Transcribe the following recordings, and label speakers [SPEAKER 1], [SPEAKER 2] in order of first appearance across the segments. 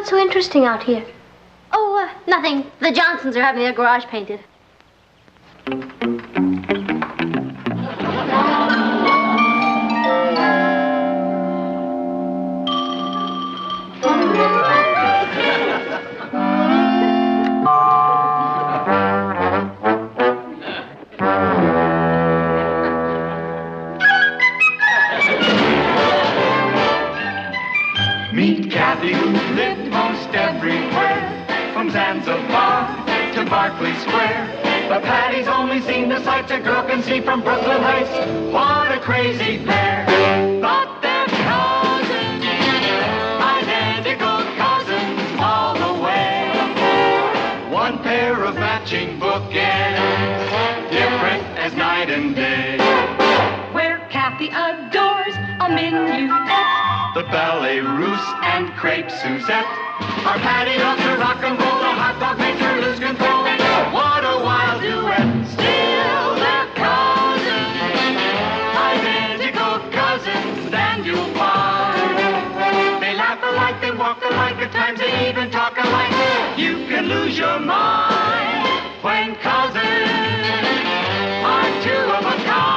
[SPEAKER 1] What's so interesting out here?
[SPEAKER 2] Oh, nothing. The Johnsons are having their garage painted.
[SPEAKER 3] Meet Kathy, who lived most everywhere, from Zanzibar to Berkeley Square. But Patty's only seen the sights a girl can see from Brooklyn Heights. What a crazy pair! But they're cousins, identical cousins all the way. One pair of matching bookends, different as night and day.
[SPEAKER 4] Where Kathy adores a minuet,
[SPEAKER 3] The ballet russe and crepe Suzette. Our Patty loves to rock and roll, the hot dog makes her lose control. What a wild duet, still they're cousins, identical cousins, and you'll find they laugh alike, they walk alike, at times they even talk alike. You can lose your mind when cousins are two of a kind.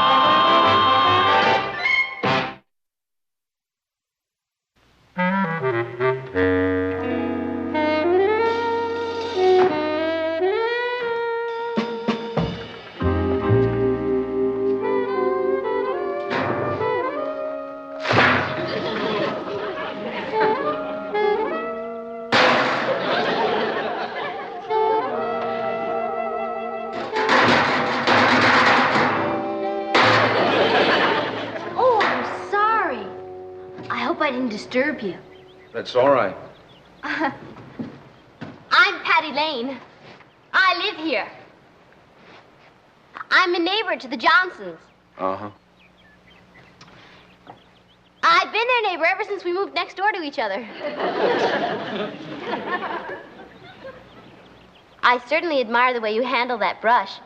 [SPEAKER 2] I didn't disturb you.
[SPEAKER 5] That's all right.
[SPEAKER 2] I'm Patty Lane. I live here. I'm a neighbor to the Johnsons.
[SPEAKER 5] Uh-huh.
[SPEAKER 2] I've been their neighbor ever since we moved next door to each other. I certainly admire the way you handle that brush.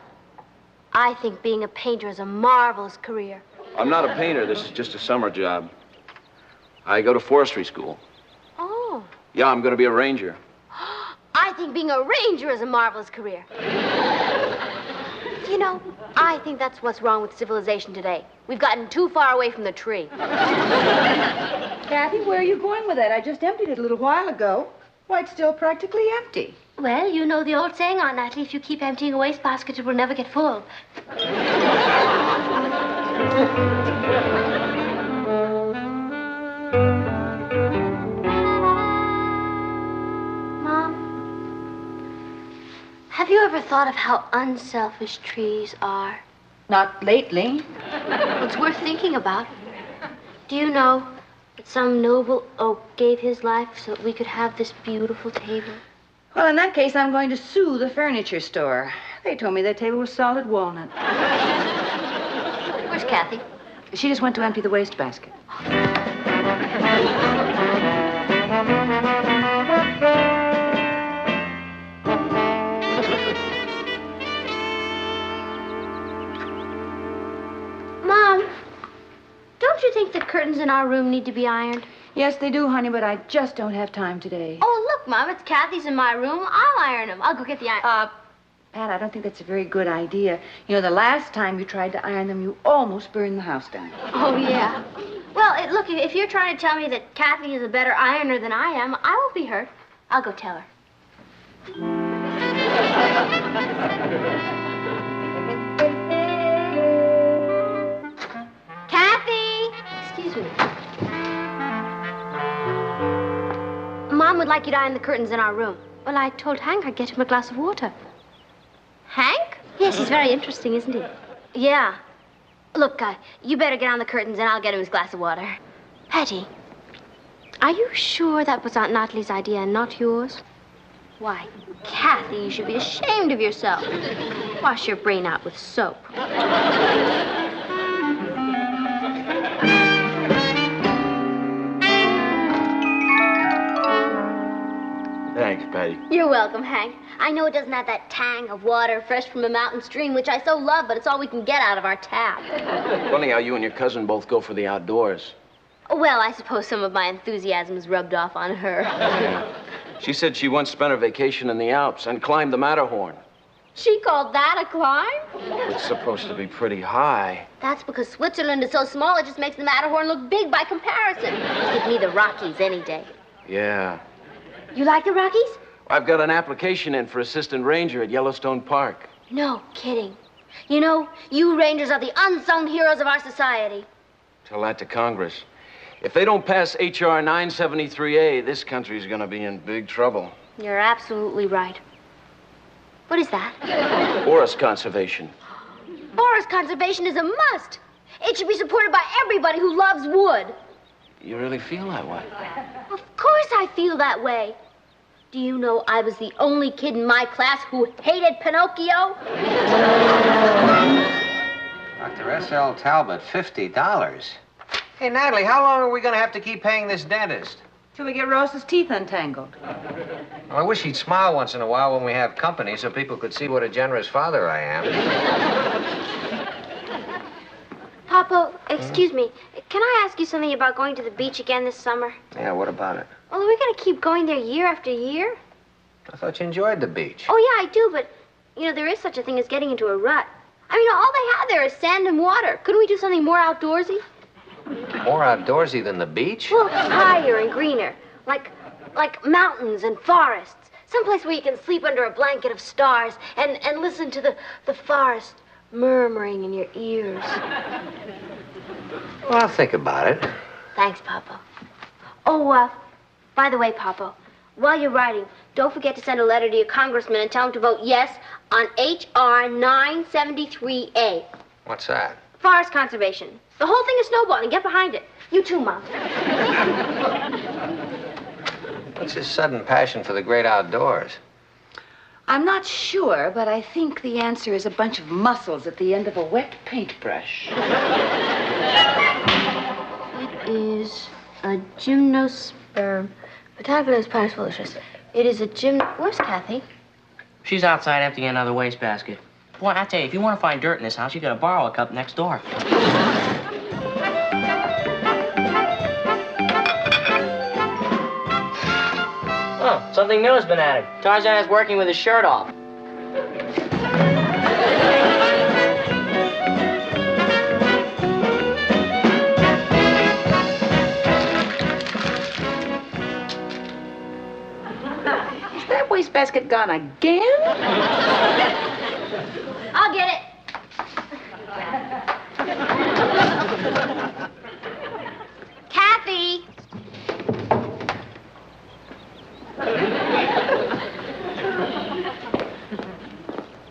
[SPEAKER 2] I think being a painter is a marvelous career.
[SPEAKER 5] I'm not a painter. This is just a summer job. I go to forestry school.
[SPEAKER 2] Oh.
[SPEAKER 5] Yeah, I'm going to be a ranger.
[SPEAKER 2] I think being a ranger is a marvelous career. You know, I think that's what's wrong with civilization today. We've gotten too far away from the tree.
[SPEAKER 6] Kathy, where are you going with that? I just emptied it a little while ago. Why, it's still practically empty.
[SPEAKER 2] Well, you know the old saying, Aunt Natalie, if you keep emptying a wastebasket, it will never get full. Have you ever thought of how unselfish trees are?
[SPEAKER 6] Not lately.
[SPEAKER 2] It's worth thinking about. Do you know that some noble oak gave his life so that we could have this beautiful table?
[SPEAKER 6] Well, in that case, I'm going to sue the furniture store. They told me that table was solid walnut.
[SPEAKER 2] Where's Kathy?
[SPEAKER 6] She just went to empty the wastebasket.
[SPEAKER 2] Don't you think the curtains in our room need to be ironed?
[SPEAKER 6] Yes, they do, honey, but I just don't have time today.
[SPEAKER 2] Oh, look, Mom, it's Kathy's in my room. I'll iron them. I'll go get the iron.
[SPEAKER 6] Pat, I don't think that's a very good idea. You know, the last time you tried to iron them, you almost burned the house down.
[SPEAKER 2] Oh, yeah. Well, look, if you're trying to tell me that Kathy is a better ironer than I am, I won't be hurt. I'll go tell her. Excuse me. Mom would like you to iron the curtains in our room. Well, I told Hank I'd get him a glass of water. Hank? Yes, he's very interesting, isn't he? Yeah. Look, you better get on the curtains and I'll get him his glass of water. Patty, are you sure that was Aunt Natalie's idea and not yours? Why, Kathy, you should be ashamed of yourself. Wash your brain out with soap.
[SPEAKER 5] Thanks, Patty.
[SPEAKER 2] You're welcome, Hank. I know it doesn't have that tang of water fresh from a mountain stream, which I so love, but it's all we can get out of our tap.
[SPEAKER 5] Funny how you and your cousin both go for the outdoors.
[SPEAKER 2] Well, I suppose some of my enthusiasm is rubbed off on her.
[SPEAKER 5] Yeah. She said she once spent her vacation in the Alps and climbed the Matterhorn.
[SPEAKER 2] She called that a climb?
[SPEAKER 5] It's supposed to be pretty high.
[SPEAKER 2] That's because Switzerland is so small, it just makes the Matterhorn look big by comparison. Give me the Rockies any day.
[SPEAKER 5] Yeah.
[SPEAKER 2] You like the Rockies?
[SPEAKER 5] I've got an application in for assistant ranger at Yellowstone Park.
[SPEAKER 2] No kidding. You know, you rangers are the unsung heroes of our society.
[SPEAKER 5] Tell that to Congress. If they don't pass H.R. 973A, this country's gonna be in big trouble.
[SPEAKER 2] You're absolutely right. What is that?
[SPEAKER 5] Forest conservation.
[SPEAKER 2] Forest conservation is a must. It should be supported by everybody who loves wood.
[SPEAKER 5] You really feel that way?
[SPEAKER 2] Of course I feel that way. Do you know I was the only kid in my class who hated Pinocchio?
[SPEAKER 1] Dr. S.L. Talbot, $50.
[SPEAKER 7] Hey, Natalie, how long are we going to have to keep paying this dentist?
[SPEAKER 6] Till we get Rose's teeth untangled.
[SPEAKER 7] Well, I wish he'd smile once in a while when we have company so people could see what a generous father I am.
[SPEAKER 2] Papa, excuse me. Can I ask you something about going to the beach again this summer?
[SPEAKER 7] Yeah, what about it?
[SPEAKER 2] Well, are we going to keep going there year after year?
[SPEAKER 7] I thought you enjoyed the beach.
[SPEAKER 2] Oh, yeah, I do, but, you know, there is such a thing as getting into a rut. I mean, all they have there is sand and water. Couldn't we do something more outdoorsy?
[SPEAKER 7] More outdoorsy than the beach?
[SPEAKER 2] Well, higher and greener. Like mountains and forests. Someplace where you can sleep under a blanket of stars and listen to the forest murmuring in your ears.
[SPEAKER 7] Well, I'll think about it.
[SPEAKER 2] Thanks, Papa. Oh, by the way, Papa, while you're writing, don't forget to send a letter to your congressman and tell him to vote yes on H.R. 973A.
[SPEAKER 7] What's that?
[SPEAKER 2] Forest conservation. The whole thing is snowballing. Get behind it. You too, Mom.
[SPEAKER 7] What's his sudden passion for the great outdoors?
[SPEAKER 6] I'm not sure, but I think the answer is a bunch of muscles at the end of a wet paintbrush.
[SPEAKER 2] It is a gymnosperm. Protagonist Pinus Felicis. It is a Where's Kathy?
[SPEAKER 8] She's outside emptying another wastebasket. Boy, I tell you, if you want to find dirt in this house, you gotta borrow a cup next door. Oh, something new has been added. Tarzan is working with his shirt off.
[SPEAKER 6] Is that wastebasket gone again?
[SPEAKER 2] I'll get it. Kathy!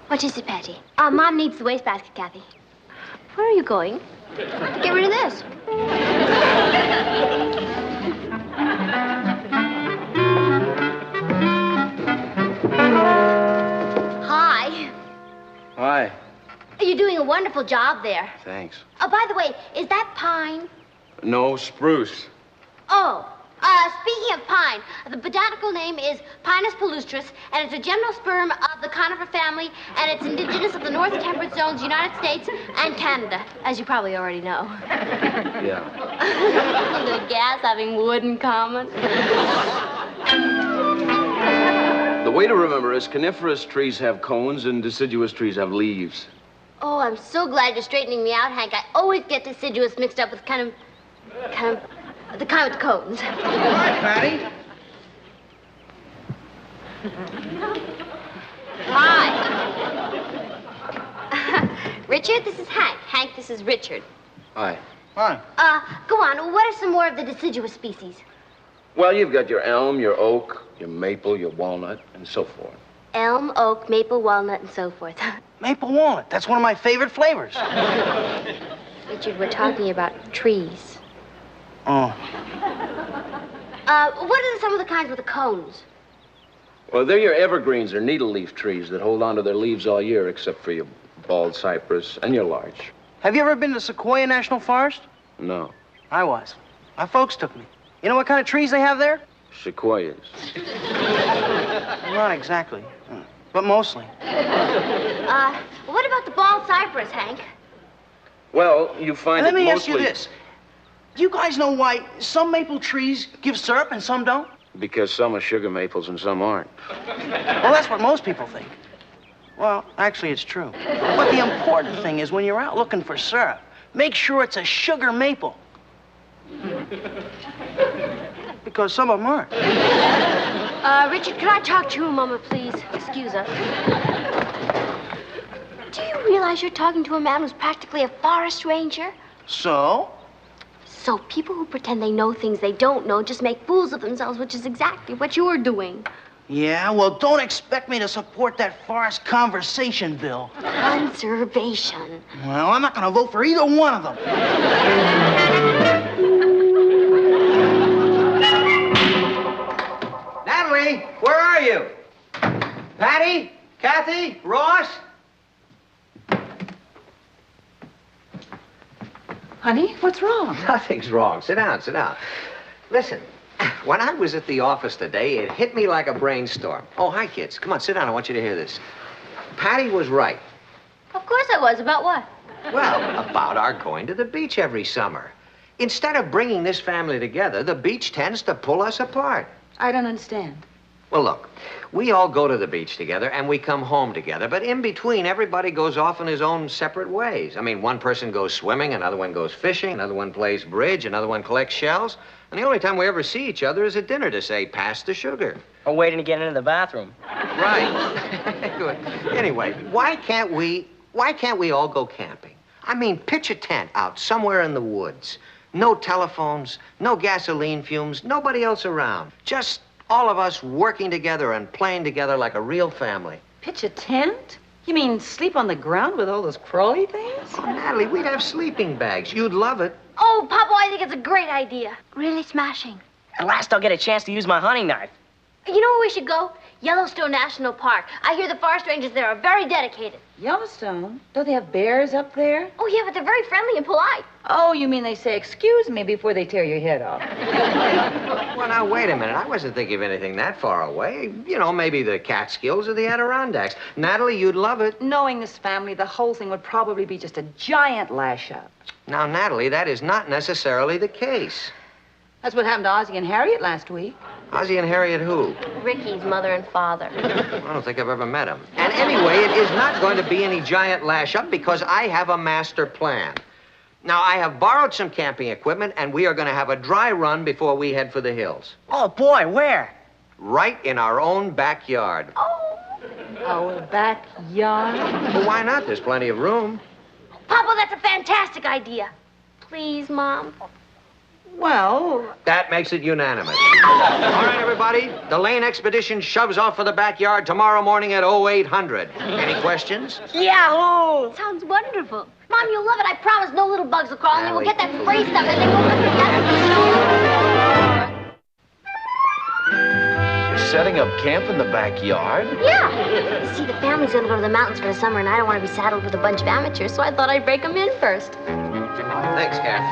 [SPEAKER 2] What is it, Patty? Mom needs the wastebasket, Kathy. Where are you going? Get rid of this. Hi.
[SPEAKER 5] Hi.
[SPEAKER 2] You're doing a wonderful job there.
[SPEAKER 5] Thanks.
[SPEAKER 2] Oh, by the way, is that pine?
[SPEAKER 5] No, spruce.
[SPEAKER 2] Oh, speaking of pine, the botanical name is Pinus palustris, and it's a gymnosperm of the conifer family, and it's indigenous of the North Temperate Zones, United States, and Canada, as you probably already know.
[SPEAKER 5] Yeah.
[SPEAKER 2] The gas having wood in common.
[SPEAKER 5] The way to remember is coniferous trees have cones and deciduous trees have leaves.
[SPEAKER 2] Oh, I'm so glad you're straightening me out, Hank. I always get deciduous mixed up with the kind with the cones.
[SPEAKER 1] Hi, Patty.
[SPEAKER 2] Hi. Richard, this is Hank. Hank, this is Richard.
[SPEAKER 5] Hi.
[SPEAKER 1] Hi.
[SPEAKER 2] Go on. What are some more of the deciduous species?
[SPEAKER 5] Well, you've got your elm, your oak, your maple, your walnut, and so forth.
[SPEAKER 2] Elm, oak, maple, walnut, and so forth.
[SPEAKER 9] Maple walnut. That's one of my favorite flavors.
[SPEAKER 2] Richard, we're talking about trees.
[SPEAKER 9] Oh.
[SPEAKER 2] What are some of the kinds with the cones?
[SPEAKER 5] Well, they're your evergreens or needle leaf trees that hold on to their leaves all year, except for your bald cypress and your larch.
[SPEAKER 9] Have you ever been to Sequoia National Forest?
[SPEAKER 5] No.
[SPEAKER 9] I was. My folks took me. You know what kind of trees they have there?
[SPEAKER 5] Sequoias.
[SPEAKER 9] Not exactly, but mostly.
[SPEAKER 2] What about the bald cypress, Hank?
[SPEAKER 5] Well, you find
[SPEAKER 9] And let
[SPEAKER 5] it
[SPEAKER 9] me
[SPEAKER 5] mostly...
[SPEAKER 9] ask you this. Do you guys know why some maple trees give syrup and some don't?
[SPEAKER 5] Because some are sugar maples and some aren't.
[SPEAKER 9] Well, that's what most people think. Well, actually, it's true. But the important thing is when you're out looking for syrup, make sure it's a sugar maple. Because some of them aren't.
[SPEAKER 2] Richard, could I talk to you a moment, please? Excuse us. Do you realize you're talking to a man who's practically a forest ranger?
[SPEAKER 9] So?
[SPEAKER 2] So people who pretend they know things they don't know just make fools of themselves, which is exactly what you're doing.
[SPEAKER 9] Yeah, well, don't expect me to support that forest conversation bill.
[SPEAKER 2] Conservation.
[SPEAKER 9] Well, I'm not going to vote for either one of them.
[SPEAKER 7] Natalie, where are you? Patty? Kathy? Ross?
[SPEAKER 6] Honey, what's wrong?
[SPEAKER 7] Nothing's wrong. Sit down, sit down. Listen, when I was at the office today, it hit me like a brainstorm. Oh, hi, kids. Come on, sit down. I want you to hear this. Patty was right.
[SPEAKER 2] Of course I was. About what?
[SPEAKER 7] Well, about our going to the beach every summer. Instead of bringing this family together, the beach tends to pull us apart.
[SPEAKER 6] I don't understand.
[SPEAKER 7] Well, look, we all go to the beach together and we come home together, but in between, everybody goes off in his own separate ways. I mean, one person goes swimming, another one goes fishing, another one plays bridge, another one collects shells, and the only time we ever see each other is at dinner to say, pass the sugar.
[SPEAKER 8] Or waiting to get into the bathroom.
[SPEAKER 7] Right. Good. Anyway, why can't we all go camping? I mean, pitch a tent out somewhere in the woods. No telephones, no gasoline fumes, nobody else around. Just all of us working together and playing together like a real family.
[SPEAKER 6] Pitch a tent? You mean sleep on the ground with all those crawly things?
[SPEAKER 7] Oh, Natalie, we'd have sleeping bags. You'd love it.
[SPEAKER 2] Oh, Papa, I think it's a great idea. Really smashing.
[SPEAKER 8] At last I'll get a chance to use my hunting knife.
[SPEAKER 2] You know where we should go? Yellowstone National Park. I hear the forest rangers there are very dedicated.
[SPEAKER 6] Yellowstone? Don't they have bears up there?
[SPEAKER 2] Oh, yeah, but they're very friendly and polite.
[SPEAKER 6] Oh, you mean they say excuse me before they tear your head off?
[SPEAKER 7] Well, now, wait a minute. I wasn't thinking of anything that far away. You know, maybe the Catskills or the Adirondacks. Natalie, you'd love it.
[SPEAKER 6] Knowing this family, the whole thing would probably be just a giant lash-up.
[SPEAKER 7] Now, Natalie, that is not necessarily the case.
[SPEAKER 6] That's what happened to Ozzie and Harriet last week.
[SPEAKER 7] Ozzie and Harriet who?
[SPEAKER 2] Ricky's mother and father.
[SPEAKER 7] I don't think I've ever met them. And anyway, it is not going to be any giant lash-up because I have a master plan. Now, I have borrowed some camping equipment, and we are going to have a dry run before we head for the hills.
[SPEAKER 9] Oh, boy, where?
[SPEAKER 7] Right in our own backyard.
[SPEAKER 2] Oh.
[SPEAKER 6] Our backyard?
[SPEAKER 7] Well, why not? There's plenty of room.
[SPEAKER 2] Papa, that's a fantastic idea. Please, Mom.
[SPEAKER 6] Well...
[SPEAKER 7] That makes it unanimous. All right, everybody. The Lane expedition shoves off for the backyard tomorrow morning at 0800. Any questions?
[SPEAKER 2] Yahoo! Sounds wonderful. Mom, you'll love it. I promise no little bugs will crawl, and then we'll get that spray stuff, and then we'll...
[SPEAKER 10] You're setting up camp in the backyard?
[SPEAKER 2] Yeah. You see, the family's gonna go to the mountains for the summer, and I don't want to be saddled with a bunch of amateurs, so I thought I'd break them in first.
[SPEAKER 7] Thanks, Kath.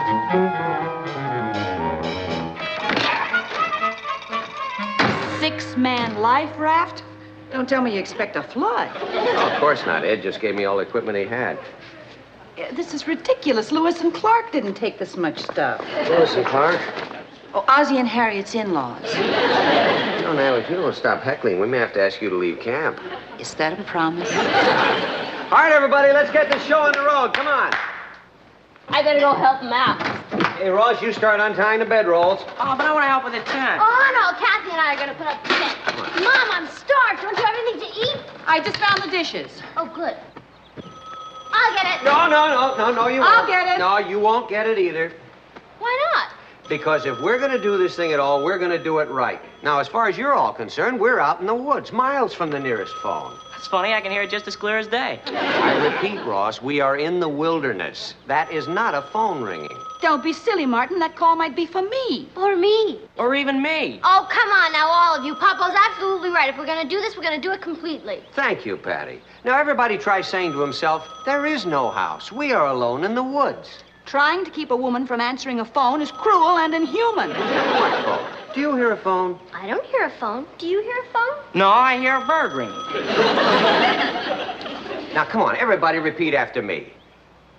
[SPEAKER 6] 6-man life raft? Don't tell me you expect a flood.
[SPEAKER 7] Oh, of course not. Ed just gave me all the equipment he had.
[SPEAKER 6] This is ridiculous. Lewis and Clark didn't take this much stuff.
[SPEAKER 7] Lewis and Clark?
[SPEAKER 6] Oh, Ozzie and Harriet's in-laws.
[SPEAKER 7] No, Natalie, if you don't stop heckling, we may have to ask you to leave camp.
[SPEAKER 6] Is that a promise?
[SPEAKER 7] All right, everybody, let's get this show on the road. Come on.
[SPEAKER 2] I better go help them out.
[SPEAKER 7] Hey, Ross, you start untying the bedrolls.
[SPEAKER 8] Oh, but I want to help with the tent.
[SPEAKER 2] Oh, no, Kathy and I are gonna put up the tent. Mom, I'm starved. Don't you have anything to eat?
[SPEAKER 6] I just found the dishes.
[SPEAKER 2] Oh, good. I'll get it.
[SPEAKER 7] No, you won't.
[SPEAKER 6] I'll get it.
[SPEAKER 7] No, you won't get it either.
[SPEAKER 2] Why not?
[SPEAKER 7] Because if we're going to do this thing at all, we're going to do it right. Now, as far as you're all concerned, we're out in the woods, miles from the nearest phone.
[SPEAKER 8] It's funny, I can hear it just as clear as day.
[SPEAKER 7] I repeat, Ross, we are in the wilderness. That is not a phone ringing.
[SPEAKER 6] Don't be silly, Martin. That call might be for me.
[SPEAKER 2] Or me.
[SPEAKER 8] Or even me.
[SPEAKER 2] Oh, come on now, all of you. Papa's absolutely right. If we're gonna do this, we're gonna do it completely.
[SPEAKER 7] Thank you, Patty. Now, everybody tries saying to himself, there is no house. We are alone in the woods.
[SPEAKER 6] Trying to keep a woman from answering a phone is cruel and inhuman.
[SPEAKER 7] What phone? Do you hear a phone?
[SPEAKER 2] I don't hear a phone. Do you hear a phone?
[SPEAKER 8] No, I hear a bird ringing.
[SPEAKER 7] Now, come on, everybody repeat after me.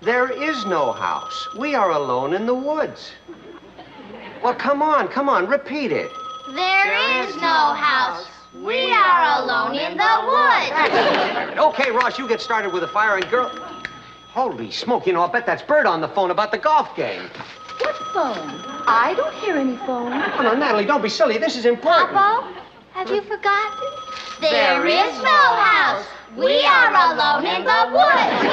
[SPEAKER 7] There is no house. We are alone in the woods. Well, come on, repeat it.
[SPEAKER 2] There is no house. We are alone in the woods.
[SPEAKER 7] Okay, Ross, you get started with the fire and girl... Holy smoke, you know, I bet that's Bert on the phone about the golf game.
[SPEAKER 6] What phone? I don't hear any phone.
[SPEAKER 7] Oh, no, Natalie, don't be silly. This is important.
[SPEAKER 2] Papa, have you forgotten? There is no house. We are alone in the woods.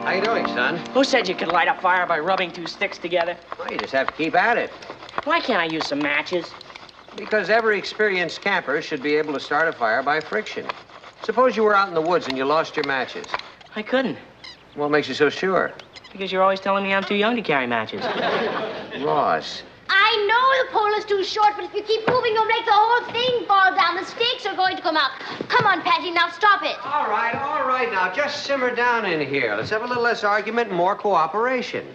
[SPEAKER 7] How you doing, son?
[SPEAKER 8] Who said you could light a fire by rubbing two sticks together?
[SPEAKER 7] Well, you just have to keep at it.
[SPEAKER 8] Why can't I use some matches?
[SPEAKER 7] Because every experienced camper should be able to start a fire by friction. Suppose you were out in the woods and you lost your matches.
[SPEAKER 8] I couldn't.
[SPEAKER 7] What makes you so sure?
[SPEAKER 8] Because you're always telling me I'm too young to carry matches.
[SPEAKER 7] Ross.
[SPEAKER 2] I know the pole is too short, but if you keep moving, you'll make the whole thing fall down. The stakes are going to come out. Come on, Patty, now stop it.
[SPEAKER 7] All right, now, just simmer down in here. Let's have a little less argument and more cooperation.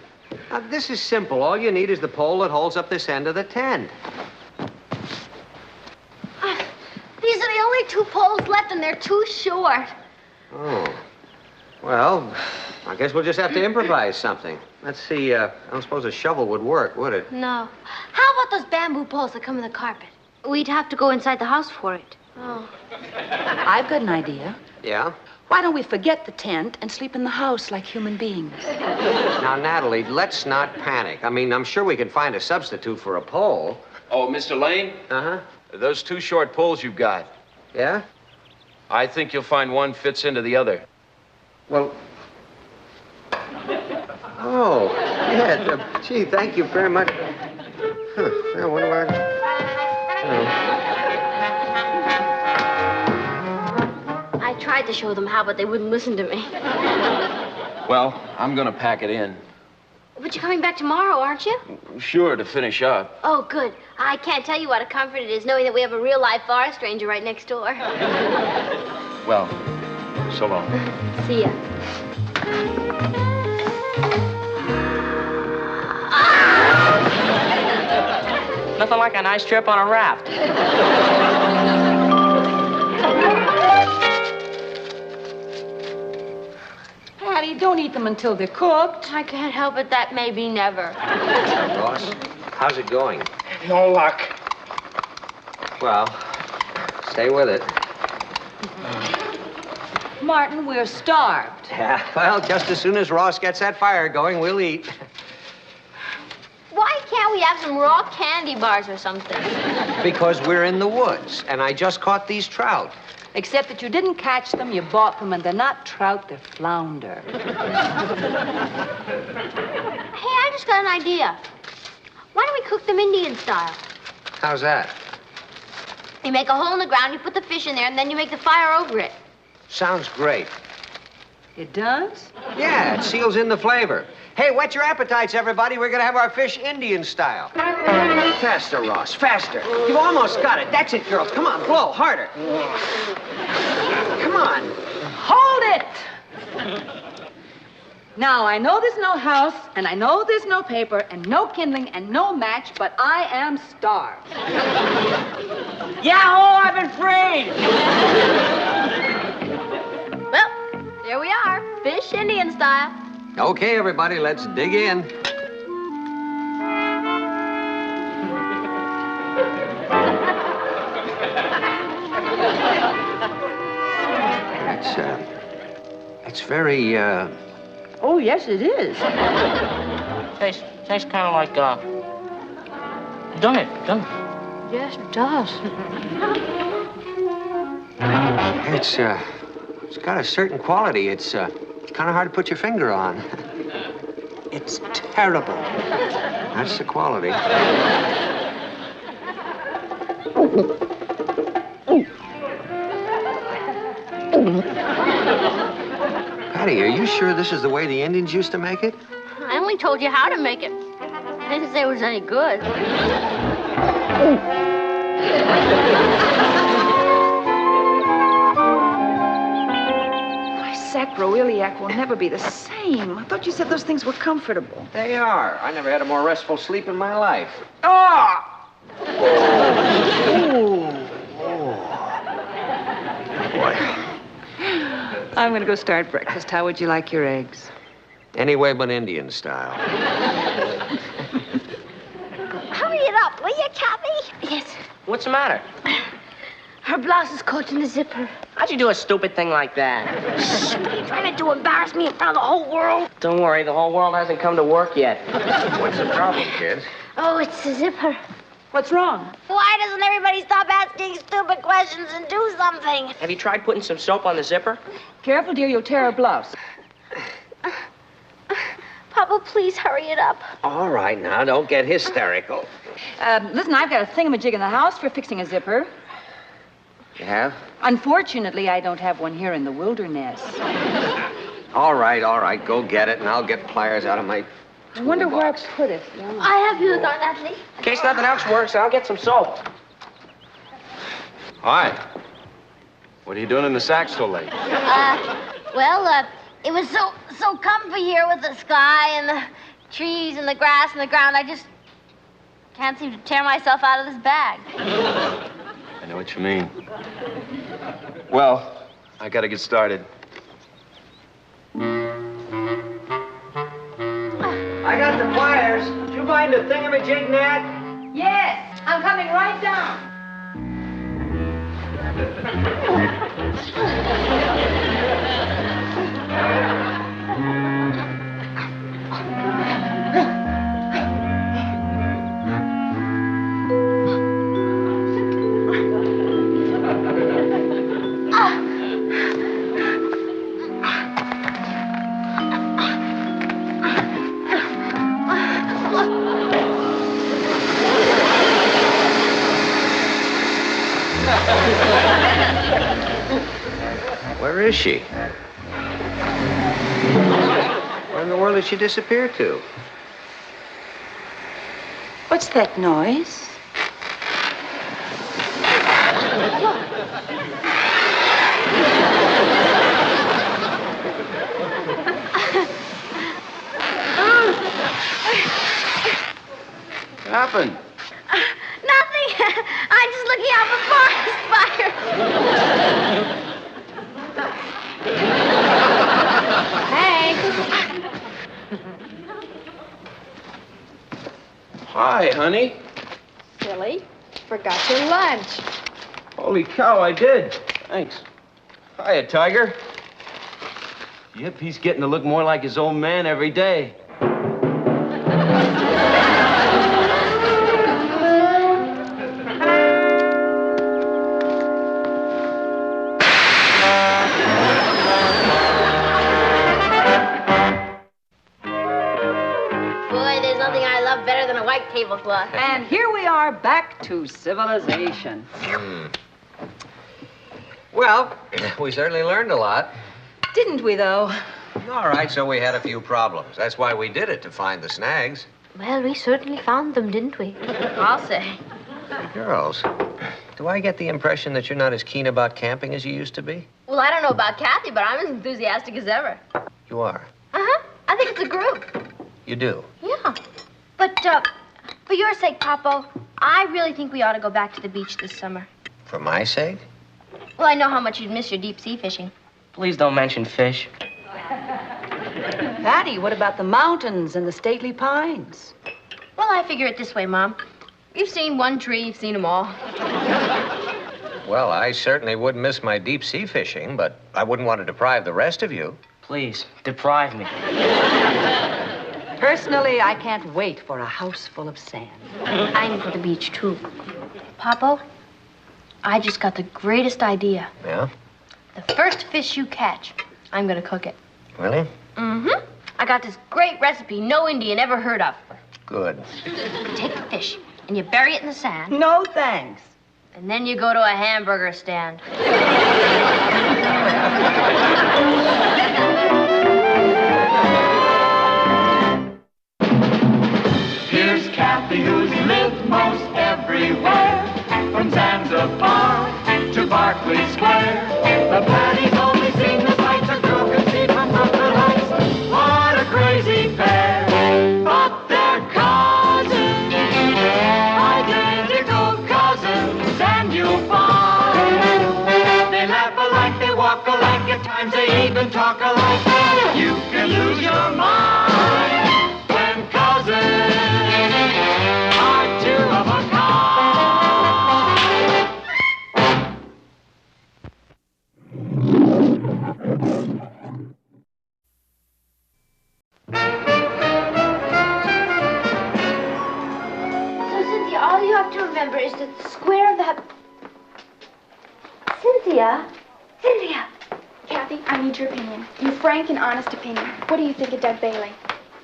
[SPEAKER 7] Now, this is simple. All you need is the pole that holds up this end of the tent.
[SPEAKER 2] These are the only two poles left, and they're too short.
[SPEAKER 7] Oh. Well, I guess we'll just have to improvise something. Let's see, I don't suppose a shovel would work, would it?
[SPEAKER 2] No. How about those bamboo poles that come in the carpet? We'd have to go inside the house for it. Oh.
[SPEAKER 6] I've got an idea.
[SPEAKER 7] Yeah?
[SPEAKER 6] Why don't we forget the tent and sleep in the house like human beings?
[SPEAKER 7] Now, Natalie, let's not panic. I mean, I'm sure we can find a substitute for a pole.
[SPEAKER 5] Oh, Mr. Lane?
[SPEAKER 7] Uh-huh.
[SPEAKER 5] Those two short poles you've got.
[SPEAKER 7] Yeah?
[SPEAKER 5] I think you'll find one fits into the other.
[SPEAKER 7] Well... Oh, yeah, gee, thank you very much. Huh, I wonder why...
[SPEAKER 2] I tried to show them how, but they wouldn't listen to me.
[SPEAKER 5] Well, I'm gonna pack it in.
[SPEAKER 2] But you're coming back tomorrow, aren't you?
[SPEAKER 5] Sure, to finish up.
[SPEAKER 2] Oh, good. I can't tell you what a comfort it is knowing that we have a real live forest ranger right next door.
[SPEAKER 5] Well, so long.
[SPEAKER 2] See ya.
[SPEAKER 8] Nothing like a nice trip on a raft.
[SPEAKER 6] Patty, don't eat them until they're cooked.
[SPEAKER 2] I can't help it. That may be never.
[SPEAKER 7] Ross, how's it going?
[SPEAKER 9] No luck.
[SPEAKER 7] Well, stay with it.
[SPEAKER 6] Martin, we're starved.
[SPEAKER 7] Yeah, well, just as soon as Ross gets that fire going, we'll eat.
[SPEAKER 2] Why can't we have some raw candy bars or something?
[SPEAKER 7] Because we're in the woods, and I just caught these trout.
[SPEAKER 6] Except that you didn't catch them, you bought them, and they're not trout, they're flounder.
[SPEAKER 2] Hey, I just got an idea. Why don't we cook them Indian style?
[SPEAKER 7] How's that?
[SPEAKER 2] You make a hole in the ground, you put the fish in there, and then you make the fire over it.
[SPEAKER 7] Sounds great.
[SPEAKER 6] It does?
[SPEAKER 7] Yeah, it seals in the flavor. Hey, whet your appetites, everybody. We're going to have our fish Indian style. Faster, Ross, faster. You've almost got it. That's it, girls. Come on, blow, harder. Come on.
[SPEAKER 6] Hold it! Now, I know there's no house, and I know there's no paper, and no kindling, and no match, but I am starved.
[SPEAKER 8] Yahoo! I've been freed!
[SPEAKER 2] Well, there we are. Fish Indian style.
[SPEAKER 7] Okay, everybody, let's dig in. It's very,
[SPEAKER 6] Oh, yes, it is.
[SPEAKER 8] Tastes kind of like, doesn't it?
[SPEAKER 2] Yes, it does.
[SPEAKER 7] It's got a certain quality. It's kind of hard to put your finger on. It's terrible. That's the quality. Patty, are you sure this is the way the Indians used to make it?
[SPEAKER 2] I only told you how to make it. I didn't say it was any good.
[SPEAKER 6] My sacroiliac will never be the same. I thought you said those things were comfortable.
[SPEAKER 7] They are. I never had a more restful sleep in my life.
[SPEAKER 6] Oh!
[SPEAKER 7] Boy.
[SPEAKER 6] I'm going to go start breakfast. How would you like your eggs?
[SPEAKER 7] Anyway but Indian style.
[SPEAKER 2] Hurry it up, will you, Kathy? Yes.
[SPEAKER 8] What's the matter?
[SPEAKER 2] Her blouse is caught in the zipper.
[SPEAKER 8] How'd you do a stupid thing like that?
[SPEAKER 2] What are you trying to do, embarrass me in front of the whole world?
[SPEAKER 8] Don't worry, the whole world hasn't come to work yet.
[SPEAKER 7] What's the problem, kids?
[SPEAKER 2] Oh, it's the zipper.
[SPEAKER 6] What's wrong?
[SPEAKER 2] Why doesn't everybody stop asking stupid questions and do something?
[SPEAKER 8] Have you tried putting some soap on the zipper?
[SPEAKER 6] Careful, dear, you'll tear her blouse.
[SPEAKER 2] Papa, please hurry it up.
[SPEAKER 7] All right, now, don't get hysterical.
[SPEAKER 6] Listen, I've got a thingamajig in the house for fixing a zipper.
[SPEAKER 7] You have?
[SPEAKER 6] Unfortunately, I don't have one here in the wilderness.
[SPEAKER 7] All right, go get it, and I'll get pliers out of my...
[SPEAKER 6] I wonder where I put it.
[SPEAKER 2] I have you, Aunt Natalie.
[SPEAKER 8] In case nothing else works, I'll get some soap.
[SPEAKER 10] Hi. What are you doing in the sack so late?
[SPEAKER 2] It was so comfy here with the sky and the trees and the grass and the ground. I just can't seem to tear myself out of this bag.
[SPEAKER 10] I know what you mean. Well, I gotta get started.
[SPEAKER 7] I got the pliers. Did you find a thingamajig, Nat?
[SPEAKER 6] Yes, I'm coming right down.
[SPEAKER 7] Where is she? Where in the world did she disappear to?
[SPEAKER 6] What's that noise?
[SPEAKER 10] What happened?
[SPEAKER 2] Nothing. I'm just looking out for forest fires. Hank.
[SPEAKER 10] Hi, honey.
[SPEAKER 2] Silly. Forgot your lunch.
[SPEAKER 10] Holy cow, I did. Thanks. Hiya, Tiger. Yep, he's getting to look more like his old man every day.
[SPEAKER 2] Tablecloth.
[SPEAKER 6] And here we are back to civilization.
[SPEAKER 7] Well, we certainly learned a lot.
[SPEAKER 6] Didn't we, though?
[SPEAKER 7] All right, so we had a few problems. That's why we did it, to find the snags.
[SPEAKER 2] Well, we certainly found them, didn't we? I'll say.
[SPEAKER 7] Hey, girls, do I get the impression that you're not as keen about camping as you used to be?
[SPEAKER 2] Well, I don't know about Kathy, but I'm as enthusiastic as ever.
[SPEAKER 7] You are?
[SPEAKER 2] Uh-huh. I think it's a group.
[SPEAKER 7] You do?
[SPEAKER 2] Yeah. But, for your sake, Papo, I really think we ought to go back to the beach this summer.
[SPEAKER 7] For my sake?
[SPEAKER 2] Well, I know how much you'd miss your deep sea fishing.
[SPEAKER 8] Please don't mention fish.
[SPEAKER 6] Patty, what about the mountains and the stately pines?
[SPEAKER 2] Well, I figure it this way, Mom. You've seen one tree, you've seen them all.
[SPEAKER 7] Well, I certainly wouldn't miss my deep sea fishing, but I wouldn't want to deprive the rest of you.
[SPEAKER 8] Please, deprive me.
[SPEAKER 6] Personally, I can't wait for a house full of sand.
[SPEAKER 2] I'm for the beach, too. Papo, I just got the greatest idea.
[SPEAKER 7] Yeah?
[SPEAKER 2] The first fish you catch, I'm gonna cook it.
[SPEAKER 7] Really?
[SPEAKER 2] Mm-hmm. I got this great recipe no Indian ever heard of.
[SPEAKER 7] Good.
[SPEAKER 2] You take the fish, and you bury it in the sand.
[SPEAKER 6] No, thanks.
[SPEAKER 2] And then you go to a hamburger stand.
[SPEAKER 3] Here's Kathy, who's lived most everywhere, from Zanzibar to Berkeley Square. The Patty's only seen the sights a girl can see from Brooklyn Heights. What a crazy pair! But they're cousins, identical cousins, and you'll find they laugh alike, they walk alike, at times they even talk alike. You can lose your
[SPEAKER 2] there's the square of the... Cynthia? Cynthia!
[SPEAKER 11] Kathy, I need your opinion. Your frank and honest opinion. What do you think of Doug Bailey?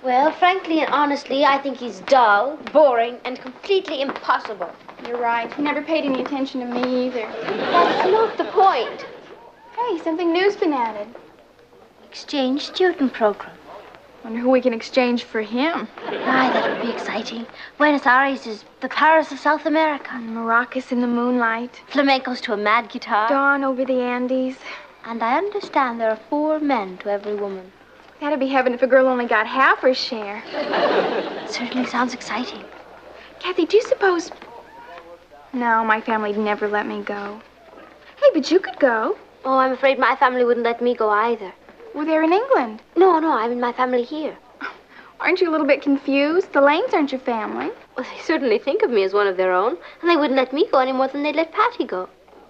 [SPEAKER 2] Well, frankly and honestly, I think he's dull, boring, and completely impossible.
[SPEAKER 11] You're right. He never paid any attention to me either.
[SPEAKER 2] That's not the point.
[SPEAKER 11] Hey, something new's been added.
[SPEAKER 2] Exchange student program.
[SPEAKER 11] Wonder who we can exchange for him.
[SPEAKER 2] My, that would be exciting. Buenos Aires is the Paris of South America.
[SPEAKER 11] Maracas in the moonlight.
[SPEAKER 2] Flamencos to a mad guitar.
[SPEAKER 11] Dawn over the Andes.
[SPEAKER 2] And I understand there are 4 men to every woman.
[SPEAKER 11] That'd be heaven if a girl only got half her share.
[SPEAKER 2] It certainly sounds exciting.
[SPEAKER 11] Kathy, do you suppose... No, my family'd never let me go. Hey, but you could go.
[SPEAKER 2] Oh, I'm afraid my family wouldn't let me go either.
[SPEAKER 11] Well, they're in England.
[SPEAKER 2] No, I mean my family here.
[SPEAKER 11] Aren't you a little bit confused? The Lanes aren't your family.
[SPEAKER 2] Well, they certainly think of me as one of their own, and they wouldn't let me go any more than they'd let Patty go.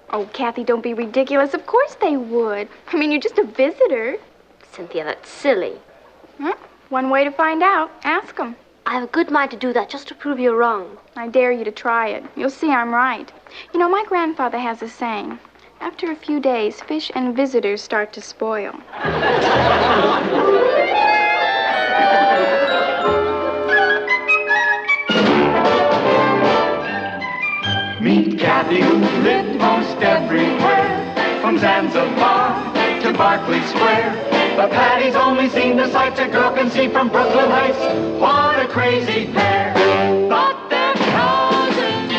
[SPEAKER 11] Oh, Kathy, don't be ridiculous. Of course they would. I mean, you're just a visitor.
[SPEAKER 2] Cynthia, that's silly.
[SPEAKER 11] One way to find out. Ask them.
[SPEAKER 2] I have a good mind to do that just to prove you're wrong.
[SPEAKER 11] I dare you to try it. You'll see I'm right. You know, my grandfather has a saying. After a few days, fish and visitors start to spoil.
[SPEAKER 3] Meet Kathy, who lived most everywhere, from Zanzibar to Berkeley Square. But Patty's only seen the sights a girl can see from Brooklyn Heights. What a crazy pair! But they're cousins,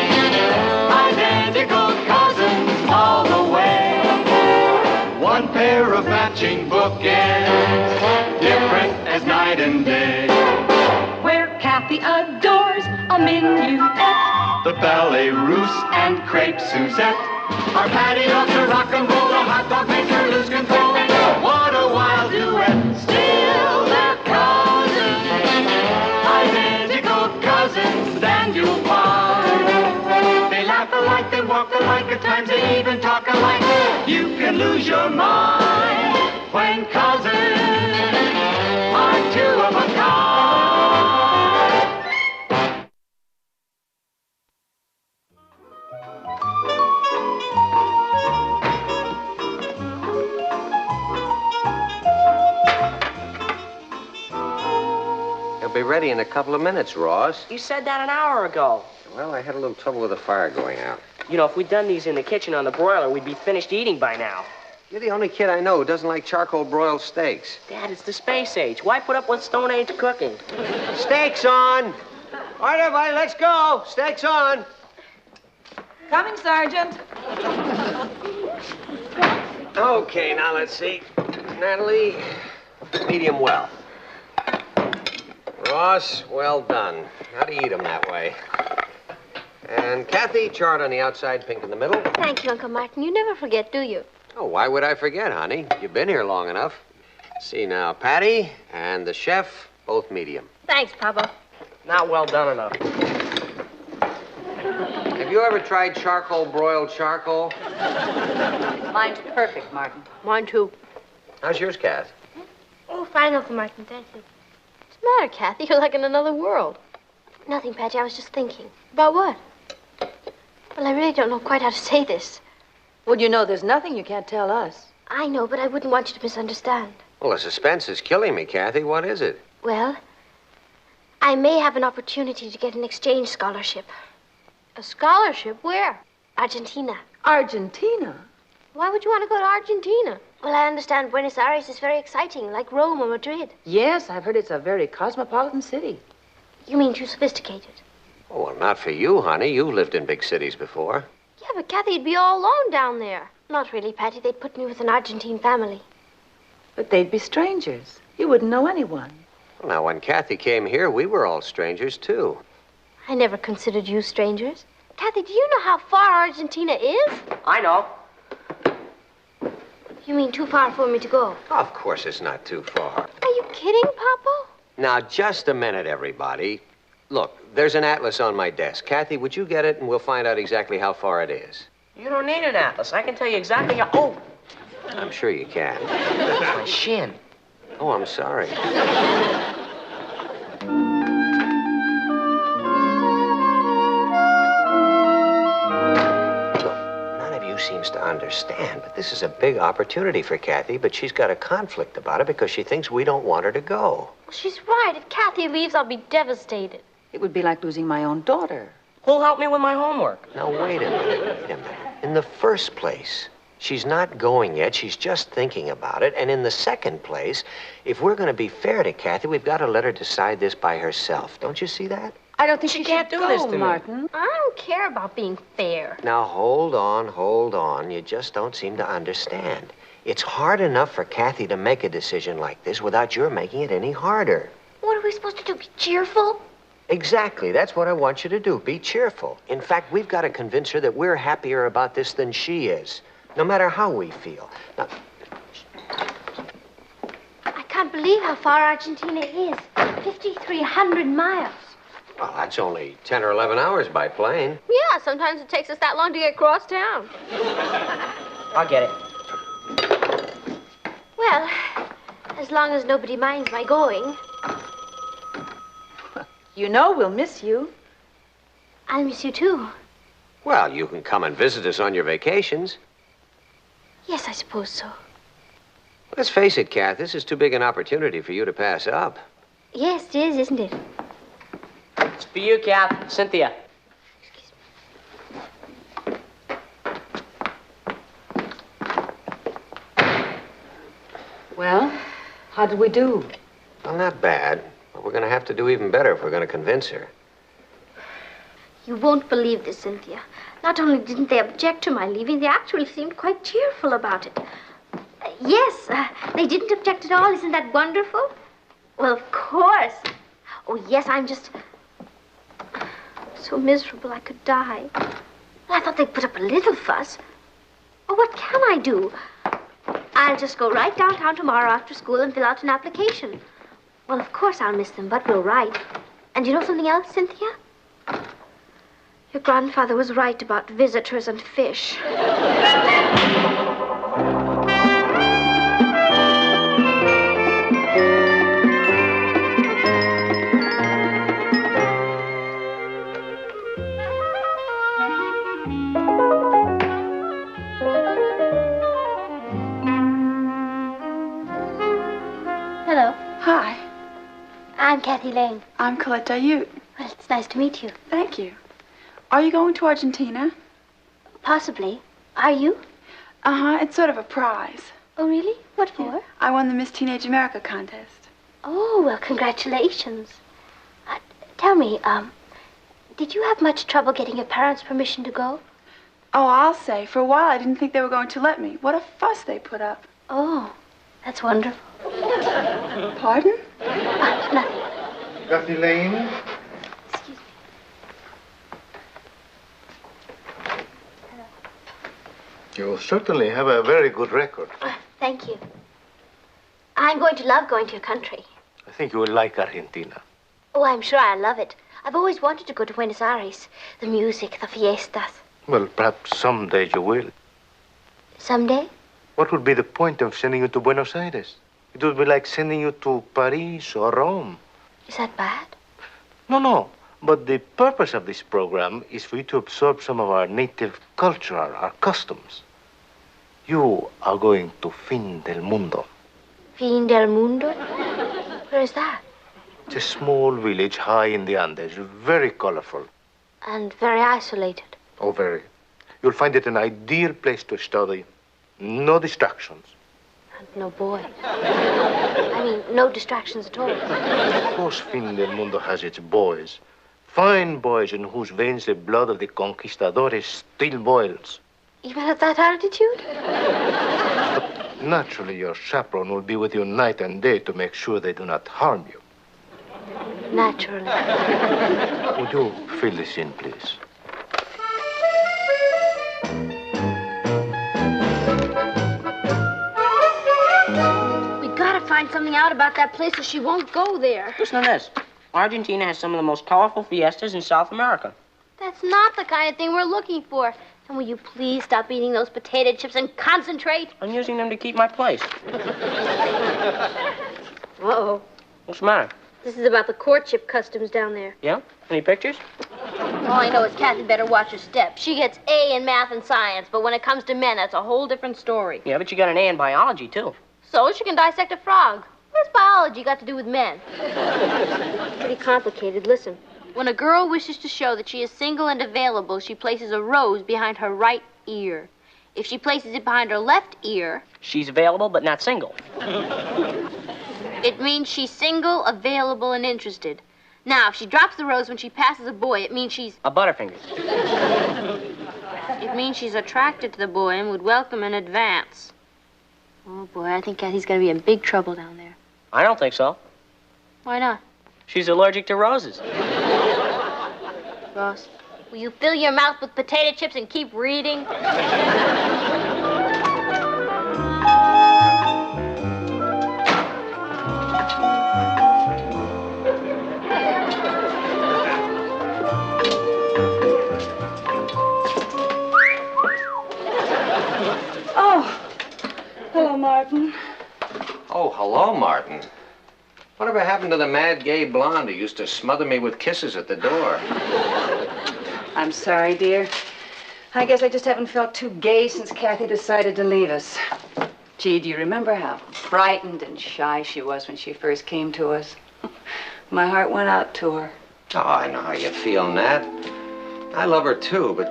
[SPEAKER 3] identical cousins all the way. One pair of matching bookends, different as night and day.
[SPEAKER 4] Where Kathy adores a minuet,
[SPEAKER 3] The ballet russe and crepe Suzette. Our Patty loves to rock and roll, the hot dog makes her lose control. What a wild duet, still they're cousins, identical cousins, and you'll find. They laugh alike, they walk alike, at times they even talk alike. You can lose your mind when cousins are 2 of a kind.
[SPEAKER 1] He'll be ready in a couple of minutes, Ross.
[SPEAKER 8] You said that an hour ago.
[SPEAKER 1] Well, I had a little trouble with the fire going out.
[SPEAKER 8] You know, if we'd done these in the kitchen on the broiler, we'd be finished eating by now.
[SPEAKER 1] You're the only kid I know who doesn't like charcoal broiled steaks.
[SPEAKER 8] Dad, it's the space age. Why put up with Stone Age cooking?
[SPEAKER 7] Steaks on! All right, everybody, let's go. Steaks on.
[SPEAKER 6] Coming, Sergeant.
[SPEAKER 1] Okay, now let's see. Natalie, medium well. Ross, well done. How do you eat them that way? And Kathy, charred on the outside, pink in the middle.
[SPEAKER 2] Thank you, Uncle Martin. You never forget, do you?
[SPEAKER 1] Oh, why would I forget, honey? You've been here long enough. See now, Patty and the chef, both medium.
[SPEAKER 2] Thanks, Papa.
[SPEAKER 8] Not well done enough.
[SPEAKER 1] Have you ever tried charcoal broiled charcoal?
[SPEAKER 6] Mine's perfect, Martin.
[SPEAKER 2] Mine, too.
[SPEAKER 1] How's yours, Kath?
[SPEAKER 2] Oh, fine, Uncle Martin. Thank you. What's the matter, Kathy? You're like in another world. Nothing, Patty. I was just thinking. About what? Well, I really don't know quite how to say this.
[SPEAKER 6] Well, you know there's nothing you can't tell us.
[SPEAKER 2] I know, but I wouldn't want you to misunderstand.
[SPEAKER 1] Well, the suspense is killing me, Kathy. What is it?
[SPEAKER 2] Well, I may have an opportunity to get an exchange scholarship. A scholarship? Where? Argentina.
[SPEAKER 6] Argentina?
[SPEAKER 2] Why would you want to go to Argentina? Well, I understand Buenos Aires is very exciting, like Rome or Madrid.
[SPEAKER 6] Yes, I've heard it's a very cosmopolitan city.
[SPEAKER 2] You mean too sophisticated?
[SPEAKER 1] Oh, well, not for you, honey. You've lived in big cities before.
[SPEAKER 2] Yeah, but Kathy'd be all alone down there. Not really, Patty. They'd put me with an Argentine family.
[SPEAKER 6] But they'd be strangers. You wouldn't know anyone.
[SPEAKER 1] Well, now, when Kathy came here, we were all strangers, too.
[SPEAKER 2] I never considered you strangers. Kathy, do you know how far Argentina is?
[SPEAKER 8] I know.
[SPEAKER 2] You mean too far for me to go?
[SPEAKER 1] Of course it's not too far.
[SPEAKER 2] Are you kidding, Papa?
[SPEAKER 1] Now, just a minute, everybody. Look, there's an atlas on my desk. Kathy, would you get it, and we'll find out exactly how far it is?
[SPEAKER 8] You don't need an atlas. I can tell you exactly how... Oh!
[SPEAKER 1] I'm sure you can.
[SPEAKER 8] That's my shin.
[SPEAKER 1] Oh, I'm sorry. understand, but this is a big opportunity for Kathy, but she's got a conflict about it because she thinks we don't want her to go.
[SPEAKER 2] Well, she's right. If Kathy leaves, I'll be devastated.
[SPEAKER 6] It would be like losing my own daughter.
[SPEAKER 8] Who'll help me with my homework?
[SPEAKER 1] Now, wait a minute. In the first place, she's not going yet. She's just thinking about it. And in the second place, if we're going to be fair to Kathy, we've got to let her decide this by herself. Don't you see that?
[SPEAKER 6] I don't think
[SPEAKER 8] She
[SPEAKER 6] she
[SPEAKER 8] can't
[SPEAKER 6] should
[SPEAKER 8] do
[SPEAKER 6] go,
[SPEAKER 8] this to me.
[SPEAKER 6] Martin.
[SPEAKER 2] I don't care about being fair.
[SPEAKER 1] Now, hold on. You just don't seem to understand. It's hard enough for Kathy to make a decision like this without your making it any harder.
[SPEAKER 2] What are we supposed to do? Be cheerful?
[SPEAKER 1] Exactly. That's what I want you to do. Be cheerful. In fact, we've got to convince her that we're happier about this than she is, no matter how we feel. Now,
[SPEAKER 2] I can't believe how far Argentina is. 5,300 miles.
[SPEAKER 1] well, that's only 10 or 11 hours by plane.
[SPEAKER 2] Yeah, sometimes it takes us that long to get across town.
[SPEAKER 8] I'll get it.
[SPEAKER 2] Well, as long as nobody minds my going,
[SPEAKER 6] You know we'll miss you.
[SPEAKER 2] I'll miss you too.
[SPEAKER 1] Well, you can come and visit us on your vacations.
[SPEAKER 2] Yes, I suppose so.
[SPEAKER 1] Let's face it, Kath, this is too big an opportunity for you to pass up.
[SPEAKER 2] Yes, it is, isn't it?
[SPEAKER 8] It's for you, Kath. Cynthia.
[SPEAKER 6] Well, how did we do?
[SPEAKER 1] Well, not bad. But we're going to have to do even better if we're going to convince her.
[SPEAKER 2] You won't believe this, Cynthia. Not only didn't they object to my leaving, they actually seemed quite cheerful about it. Yes, they didn't object at all. Isn't that wonderful? Well, of course. Oh, yes, I'm just so miserable I could die. I thought they'd put up a little fuss. Oh, what can I do? I'll just go right downtown tomorrow after school and fill out an application. Well, of course I'll miss them, but we'll write. And you know something else, Cynthia? Your grandfather was right about visitors and fish. Hello.
[SPEAKER 11] Hi,
[SPEAKER 2] I'm Kathy Lane.
[SPEAKER 11] I'm Colette Ute.
[SPEAKER 2] Well, it's nice to meet you.
[SPEAKER 11] Thank you. Are you going to Argentina?
[SPEAKER 2] Possibly. Are you?
[SPEAKER 11] Uh-huh, it's sort of a prize.
[SPEAKER 2] Oh, really? What for?
[SPEAKER 11] I won the Miss Teenage America contest.
[SPEAKER 2] Oh, well, congratulations. Tell me, did you have much trouble getting your parents' permission to go?
[SPEAKER 11] Oh, I'll say. For a while, I didn't think they were going to let me. What a fuss they put up.
[SPEAKER 2] Oh, that's wonderful.
[SPEAKER 11] Pardon?
[SPEAKER 2] Nothing.
[SPEAKER 12] Kathy Lane?
[SPEAKER 2] Excuse me.
[SPEAKER 12] You certainly have a very good record.
[SPEAKER 2] Thank you. I'm going to love going to your country.
[SPEAKER 12] I think you will like Argentina.
[SPEAKER 2] Oh, I'm sure I'll love it. I've always wanted to go to Buenos Aires. The music, the fiestas.
[SPEAKER 12] Well, perhaps someday you will.
[SPEAKER 2] Someday?
[SPEAKER 12] What would be the point of sending you to Buenos Aires? It would be like sending you to Paris or Rome.
[SPEAKER 2] Is that bad?
[SPEAKER 12] No. But the purpose of this program is for you to absorb some of our native culture, our customs. You are going to Fin del Mundo.
[SPEAKER 2] Fin del Mundo? Where is that?
[SPEAKER 12] It's a small village high in the Andes, very colorful.
[SPEAKER 2] And very isolated.
[SPEAKER 12] Oh, very. You'll find it an ideal place to study. No distractions.
[SPEAKER 2] And no boy. I mean, no distractions at all.
[SPEAKER 12] Of course, Fin del Mundo has its boys. Fine boys in whose veins the blood of the conquistadores still boils.
[SPEAKER 2] Even at that altitude?
[SPEAKER 12] But naturally, your chaperone will be with you night and day to make sure they do not harm you.
[SPEAKER 2] Naturally.
[SPEAKER 12] Would you fill this in, please?
[SPEAKER 2] We gotta find something out about that place or she won't go there.
[SPEAKER 8] Listen to this. Argentina has some of the most colorful fiestas in South America.
[SPEAKER 2] That's not the kind of thing we're looking for. And will you please stop eating those potato chips and concentrate?
[SPEAKER 8] I'm using them to keep my place.
[SPEAKER 2] Uh-oh.
[SPEAKER 8] What's the matter?
[SPEAKER 2] This is about the courtship customs down there.
[SPEAKER 8] Yeah? Any pictures?
[SPEAKER 2] All I know is Kathy better watch her step. She gets A in math and science, but when it comes to men, that's a whole different story.
[SPEAKER 8] Yeah, but you got an A in biology, too.
[SPEAKER 2] So she can dissect a frog. What's biology got to do with men? Pretty complicated. Listen. When a girl wishes to show that she is single and available, she places a rose behind her right ear. If she places it behind her left ear...
[SPEAKER 8] She's available, but not single.
[SPEAKER 2] It means she's single, available, and interested. Now, if she drops the rose when she passes a boy, it means she's...
[SPEAKER 8] A butterfinger.
[SPEAKER 2] It means she's attracted to the boy and would welcome in advance. Oh, boy, I think Kathy's gonna be in big trouble down there.
[SPEAKER 8] I don't think so.
[SPEAKER 2] Why not?
[SPEAKER 8] She's allergic to roses.
[SPEAKER 2] Ross, will you fill your mouth with potato chips and keep reading?
[SPEAKER 6] Oh, hello, Martin.
[SPEAKER 7] Oh, hello, Martin. Whatever happened to the mad gay blonde who used to smother me with kisses at the door?
[SPEAKER 6] I'm sorry, dear. I guess I just haven't felt too gay since Kathy decided to leave us. Gee, do you remember how frightened and shy she was when she first came to us? My heart went out to her.
[SPEAKER 7] Oh, I know how you feel, Nat. I love her, too, but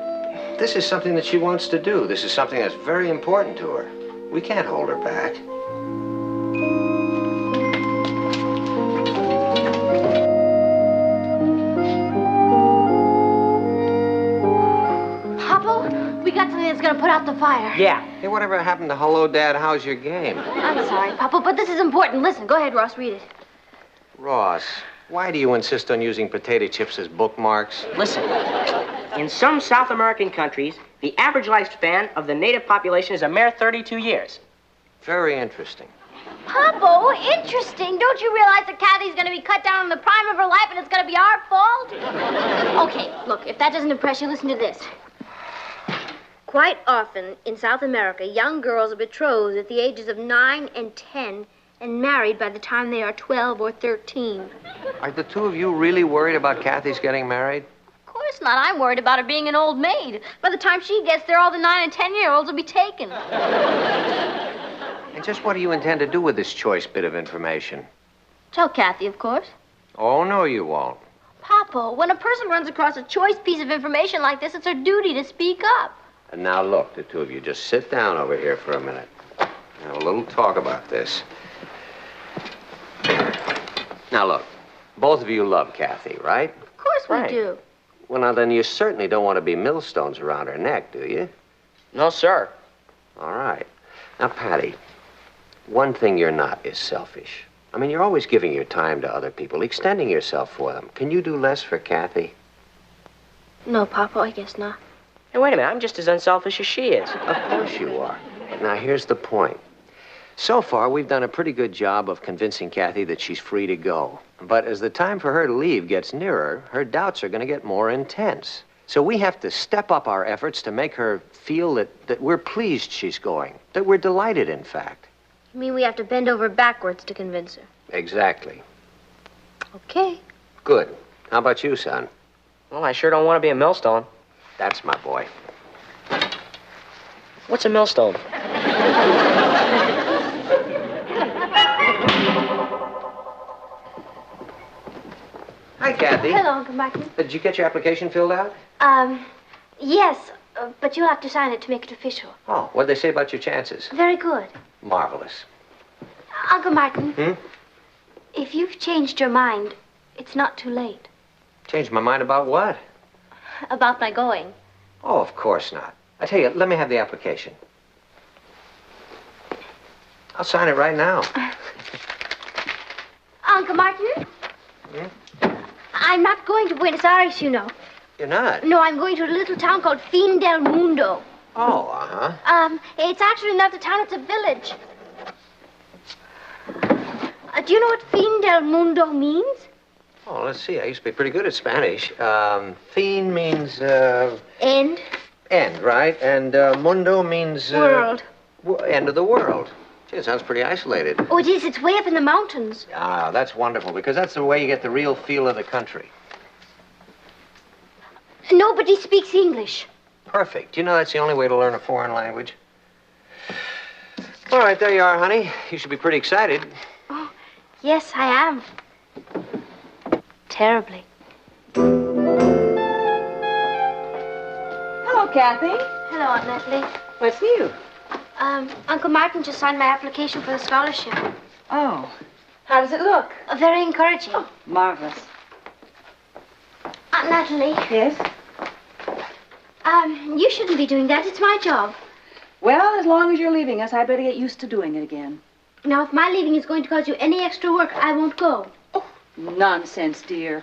[SPEAKER 7] this is something that she wants to do. This is something that's very important to her. We can't hold her back.
[SPEAKER 2] We got something that's gonna put out the fire.
[SPEAKER 8] Yeah.
[SPEAKER 7] Hey, whatever happened to hello, Dad, how's your game?
[SPEAKER 2] I'm sorry, Papa, but this is important. Listen, go ahead, Ross, read it.
[SPEAKER 7] Ross, why do you insist on using potato chips as bookmarks?
[SPEAKER 8] Listen, in some South American countries, the average lifespan of the native population is a mere 32 years.
[SPEAKER 7] Very interesting.
[SPEAKER 2] Papa, interesting. Don't you realize that Kathy's gonna be cut down in the prime of her life and it's gonna be our fault? Okay, look, if that doesn't impress you, listen to this. Quite often in South America, young girls are betrothed at the ages of 9 and 10 and married by the time they are 12 or 13.
[SPEAKER 7] Are the two of you really worried about Kathy's getting married?
[SPEAKER 2] Of course not. I'm worried about her being an old maid. By the time she gets there, all the 9 and 10-year-olds will be taken.
[SPEAKER 7] And just what do you intend to do with this choice bit of information?
[SPEAKER 2] Tell Kathy, of course.
[SPEAKER 7] Oh, no, you won't.
[SPEAKER 2] Papa, when a person runs across a choice piece of information like this, it's her duty to speak up.
[SPEAKER 7] And now, look, the two of you, just sit down over here for a minute. Have a little talk about this. Now, look, both of you love Kathy, right?
[SPEAKER 2] Of course we do.
[SPEAKER 7] Well, now, then you certainly don't want to be millstones around her neck, do you?
[SPEAKER 8] No, sir.
[SPEAKER 7] All right. Now, Patty, one thing you're not is selfish. I mean, you're always giving your time to other people, extending yourself for them. Can you do less for Kathy?
[SPEAKER 2] No, Papa, I guess not.
[SPEAKER 8] Hey, wait a minute. I'm just as unselfish as she is.
[SPEAKER 7] Of course you are. But now, here's the point. So far, we've done a pretty good job of convincing Kathy that she's free to go. But as the time for her to leave gets nearer, her doubts are going to get more intense. So we have to step up our efforts to make her feel that we're pleased she's going, that we're delighted, in fact.
[SPEAKER 2] You mean we have to bend over backwards to convince her?
[SPEAKER 7] Exactly.
[SPEAKER 2] Okay.
[SPEAKER 7] Good. How about you, son?
[SPEAKER 8] Well, I sure don't want to be a millstone.
[SPEAKER 7] That's my boy.
[SPEAKER 8] What's a millstone?
[SPEAKER 7] Hi, Kathy.
[SPEAKER 2] Hello, Uncle Martin.
[SPEAKER 7] Did you get your application filled out?
[SPEAKER 2] Yes, but you'll have to sign it to make it official.
[SPEAKER 7] Oh, what'd they say about your chances?
[SPEAKER 2] Very good.
[SPEAKER 7] Marvelous.
[SPEAKER 2] Uncle Martin. If you've changed your mind, it's not too late.
[SPEAKER 7] Changed my mind about what?
[SPEAKER 2] About my going.
[SPEAKER 7] Oh, of course not. I tell you, let me have the application. I'll sign it right now.
[SPEAKER 2] Uncle Martin? I'm not going to Buenos Aires, you know.
[SPEAKER 7] You're not?
[SPEAKER 2] No, I'm going to a little town called Fin del Mundo.
[SPEAKER 7] Oh, uh-huh.
[SPEAKER 2] It's actually not a town, it's a village. Do you know what Fin del Mundo means?
[SPEAKER 7] Oh, let's see. I used to be pretty good at Spanish. Fin means,
[SPEAKER 2] End.
[SPEAKER 7] End, right? And mundo means...
[SPEAKER 2] World.
[SPEAKER 7] End of the world. Gee, it sounds pretty isolated.
[SPEAKER 2] Oh, it is. It's way up in the mountains.
[SPEAKER 7] Ah, that's wonderful, because that's the way you get the real feel of the country.
[SPEAKER 2] Nobody speaks English.
[SPEAKER 1] Perfect. You know that's the only way to learn a foreign language. All right, there you are, honey. You should be pretty excited.
[SPEAKER 2] Oh, yes, I am. Terribly.
[SPEAKER 6] Hello, Kathy.
[SPEAKER 2] Hello, Aunt Natalie.
[SPEAKER 6] What's new?
[SPEAKER 2] Uncle Martin just signed my application for the scholarship.
[SPEAKER 6] Oh. How does it look?
[SPEAKER 2] Very encouraging.
[SPEAKER 6] Oh, marvelous.
[SPEAKER 2] Aunt Natalie.
[SPEAKER 6] Yes?
[SPEAKER 2] You shouldn't be doing that. It's my job.
[SPEAKER 6] Well, as long as you're leaving us, I better get used to doing it again.
[SPEAKER 2] Now, if my leaving is going to cause you any extra work, I won't go.
[SPEAKER 6] Oh, nonsense, dear.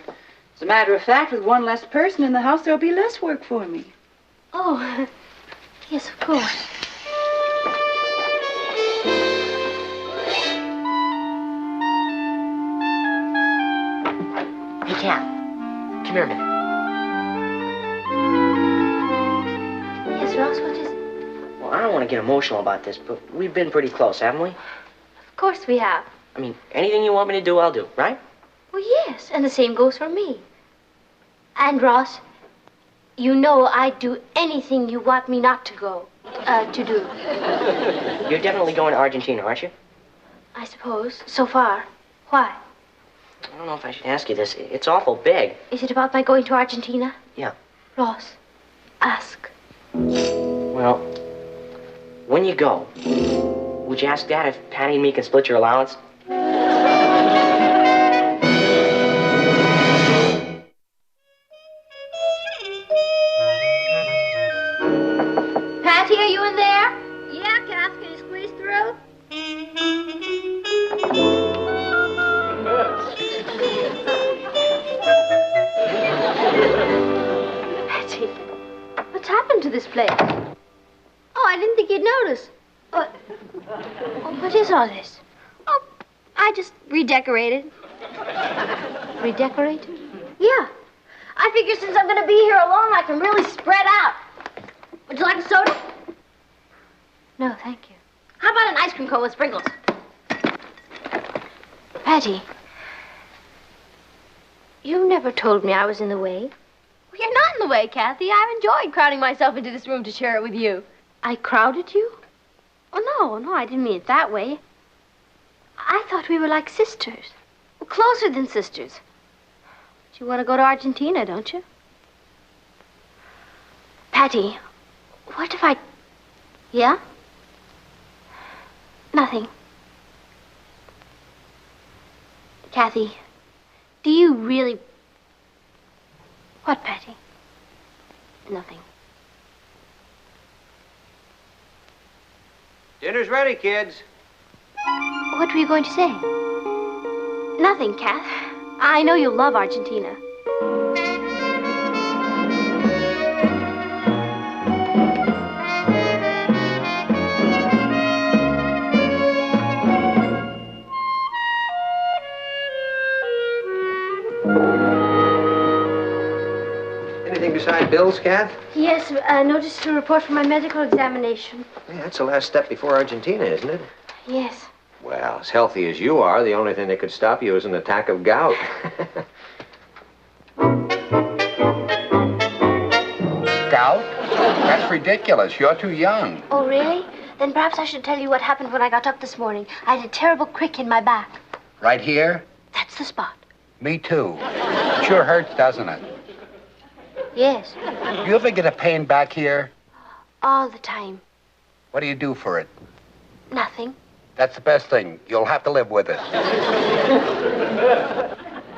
[SPEAKER 6] As a matter of fact, with one less person in the house, there'll be less work for me.
[SPEAKER 2] Oh, yes, of course.
[SPEAKER 8] Hey, Cat. Come here a minute.
[SPEAKER 2] Yes, Ross, what is it?
[SPEAKER 8] Well, I don't want to get emotional about this, but we've been pretty close, haven't we?
[SPEAKER 2] Of course we have.
[SPEAKER 8] I mean, anything you want me to do, I'll do, right?
[SPEAKER 2] Well, yes, and the same goes for me. And, Ross, you know I'd do anything you want me not to go, to do.
[SPEAKER 8] You're definitely going to Argentina, aren't you?
[SPEAKER 2] I suppose, so far. Why?
[SPEAKER 8] I don't know if I should ask you this. It's awful big.
[SPEAKER 2] Is it about my going to Argentina?
[SPEAKER 8] Yeah.
[SPEAKER 2] Ross, ask.
[SPEAKER 8] Well, when you go, would you ask Dad if Patty and me can split your allowance?
[SPEAKER 2] Patty, are you in there? Yeah, Cass, can you squeeze through? Patty, what's happened to this place? Oh, I didn't think you'd notice. Oh, what is all this? Oh, I just redecorated. Redecorated? Yeah. I figure since I'm going to be here alone, I can really spread out. Would you like a soda? No, thank you. How about an ice cream cone with sprinkles? Patty, you never told me I was in the way.
[SPEAKER 13] Well, you're not in the way, Kathy. I've enjoyed crowding myself into this room to share it with you.
[SPEAKER 2] I crowded you? Oh, no, I didn't mean it that way. I thought we were like sisters. Well, closer than sisters. But you want to go to Argentina, don't you? Patty, what if I... Yeah? Nothing. Kathy, do you really... What, Patty? Nothing.
[SPEAKER 1] Dinner's ready, kids.
[SPEAKER 2] What were you going to say? Nothing, Kath. I know you'll love Argentina.
[SPEAKER 1] Anything beside bills, Kath?
[SPEAKER 2] Yes, notice to report from my medical examination.
[SPEAKER 1] Yeah, that's the last step before Argentina, isn't it?
[SPEAKER 2] Yes.
[SPEAKER 1] Well, as healthy as you are, the only thing that could stop you is an attack of gout.
[SPEAKER 14] Gout? That's ridiculous. You're too young.
[SPEAKER 2] Oh, really? Then perhaps I should tell you what happened when I got up this morning. I had a terrible crick in my back.
[SPEAKER 14] Right here?
[SPEAKER 2] That's the spot.
[SPEAKER 14] Me too. Sure hurts, doesn't it?
[SPEAKER 2] Yes.
[SPEAKER 14] You ever get a pain back here?
[SPEAKER 2] All the time.
[SPEAKER 14] What do you do for it?
[SPEAKER 2] Nothing.
[SPEAKER 14] That's the best thing. You'll have to live with it.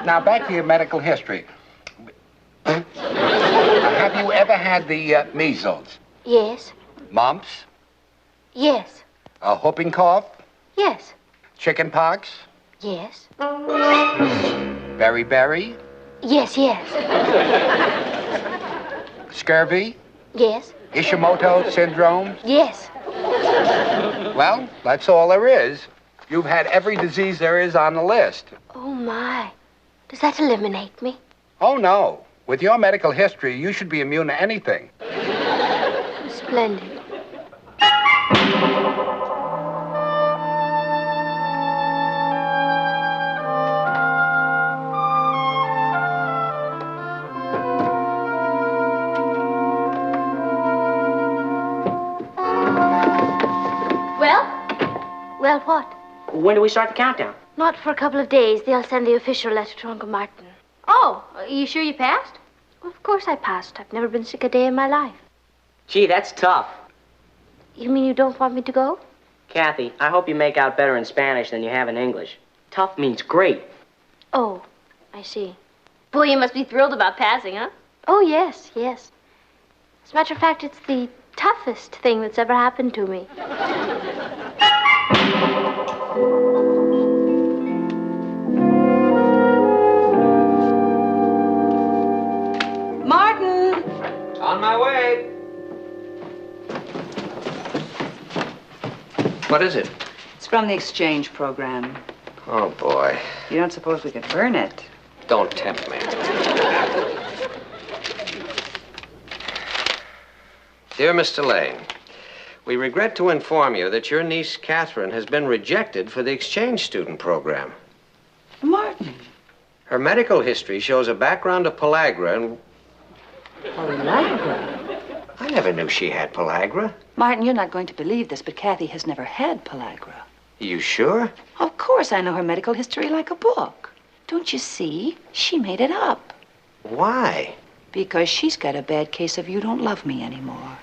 [SPEAKER 14] Now, back to your medical history. Have you ever had the measles?
[SPEAKER 2] Yes.
[SPEAKER 14] Mumps?
[SPEAKER 2] Yes.
[SPEAKER 14] Whooping cough?
[SPEAKER 2] Yes.
[SPEAKER 14] Chicken pox?
[SPEAKER 2] Yes.
[SPEAKER 14] Beriberi?
[SPEAKER 2] Yes, yes.
[SPEAKER 14] Scurvy?
[SPEAKER 2] Yes.
[SPEAKER 14] Ishimoto syndrome?
[SPEAKER 2] Yes.
[SPEAKER 14] Well, that's all there is. You've had every disease there is on the list.
[SPEAKER 2] Oh, my. Does that eliminate me?
[SPEAKER 14] Oh, no. With your medical history, you should be immune to anything.
[SPEAKER 2] Splendid. Well, what?
[SPEAKER 8] When do we start the countdown?
[SPEAKER 2] Not for a couple of days. They'll send the official letter to Uncle Martin. Oh, are you sure you passed? Well, of course I passed. I've never been sick a day in my life.
[SPEAKER 8] Gee, that's tough.
[SPEAKER 2] You mean you don't want me to go?
[SPEAKER 8] Kathy, I hope you make out better in Spanish than you have in English. Tough means great.
[SPEAKER 2] Oh, I see.
[SPEAKER 13] Boy, you must be thrilled about passing, huh?
[SPEAKER 2] Oh, yes, yes. As a matter of fact, it's the toughest thing that's ever happened to me.
[SPEAKER 6] Martin!
[SPEAKER 7] On my way. What is it?
[SPEAKER 6] It's from the exchange program.
[SPEAKER 7] Oh, boy.
[SPEAKER 6] You don't suppose we could burn it?
[SPEAKER 7] Don't tempt me. Dear Mr. Lane, we regret to inform you that your niece, Catherine, has been rejected for the exchange student program.
[SPEAKER 6] Martin.
[SPEAKER 7] Her medical history shows a background of pellagra and...
[SPEAKER 6] Pellagra?
[SPEAKER 7] I never knew she had pellagra.
[SPEAKER 6] Martin, you're not going to believe this, but Kathy has never had pellagra.
[SPEAKER 7] You sure?
[SPEAKER 6] Of course I know her medical history like a book. Don't you see? She made it up.
[SPEAKER 7] Why?
[SPEAKER 6] Because she's got a bad case of you don't love me anymore.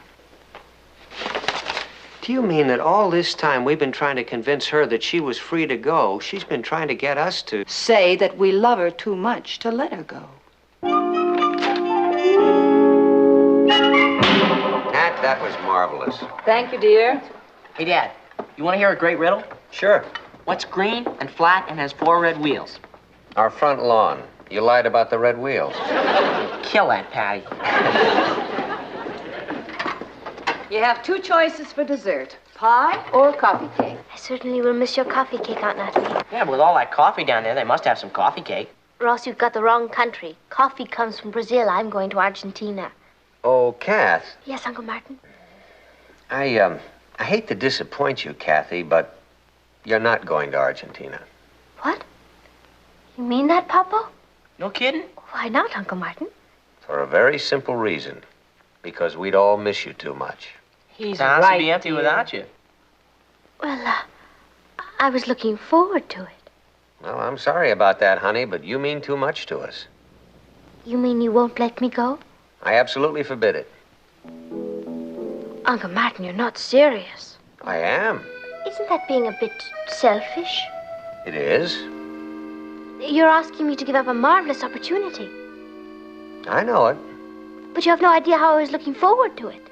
[SPEAKER 7] Do you mean that all this time we've been trying to convince her that she was free to go, she's been trying to get us to...
[SPEAKER 6] Say that we love her too much to let her go.
[SPEAKER 7] Nat, that was marvelous.
[SPEAKER 6] Thank you, dear.
[SPEAKER 8] Hey, Dad, you want to hear a great riddle?
[SPEAKER 7] Sure.
[SPEAKER 8] What's green and flat and has 4 red wheels?
[SPEAKER 7] Our front lawn. You lied about the red wheels.
[SPEAKER 8] Kill that, Patty.
[SPEAKER 6] You have 2 choices for dessert, pie or coffee cake.
[SPEAKER 2] I certainly will miss your coffee cake, Aunt Natalie.
[SPEAKER 8] Yeah, but with all that coffee down there, they must have some coffee cake.
[SPEAKER 2] Ross, you've got the wrong country. Coffee comes from Brazil. I'm going to Argentina.
[SPEAKER 7] Oh, Kath.
[SPEAKER 2] Yes, Uncle Martin?
[SPEAKER 7] I hate to disappoint you, Kathy, but you're not going to Argentina.
[SPEAKER 2] What? You mean that, Papa?
[SPEAKER 8] No kidding?
[SPEAKER 2] Why not, Uncle Martin?
[SPEAKER 7] For a very simple reason. Because we'd all miss you too much.
[SPEAKER 8] He's right, to be empty without you.
[SPEAKER 2] Well, I was looking forward to it.
[SPEAKER 7] Well, I'm sorry about that, honey, but you mean too much to us.
[SPEAKER 2] You mean you won't let me go?
[SPEAKER 7] I absolutely forbid it.
[SPEAKER 2] Uncle Martin, you're not serious.
[SPEAKER 7] I am.
[SPEAKER 2] Isn't that being a bit selfish?
[SPEAKER 7] It is.
[SPEAKER 2] You're asking me to give up a marvelous opportunity.
[SPEAKER 7] I know it.
[SPEAKER 2] But you have no idea how I was looking forward to it.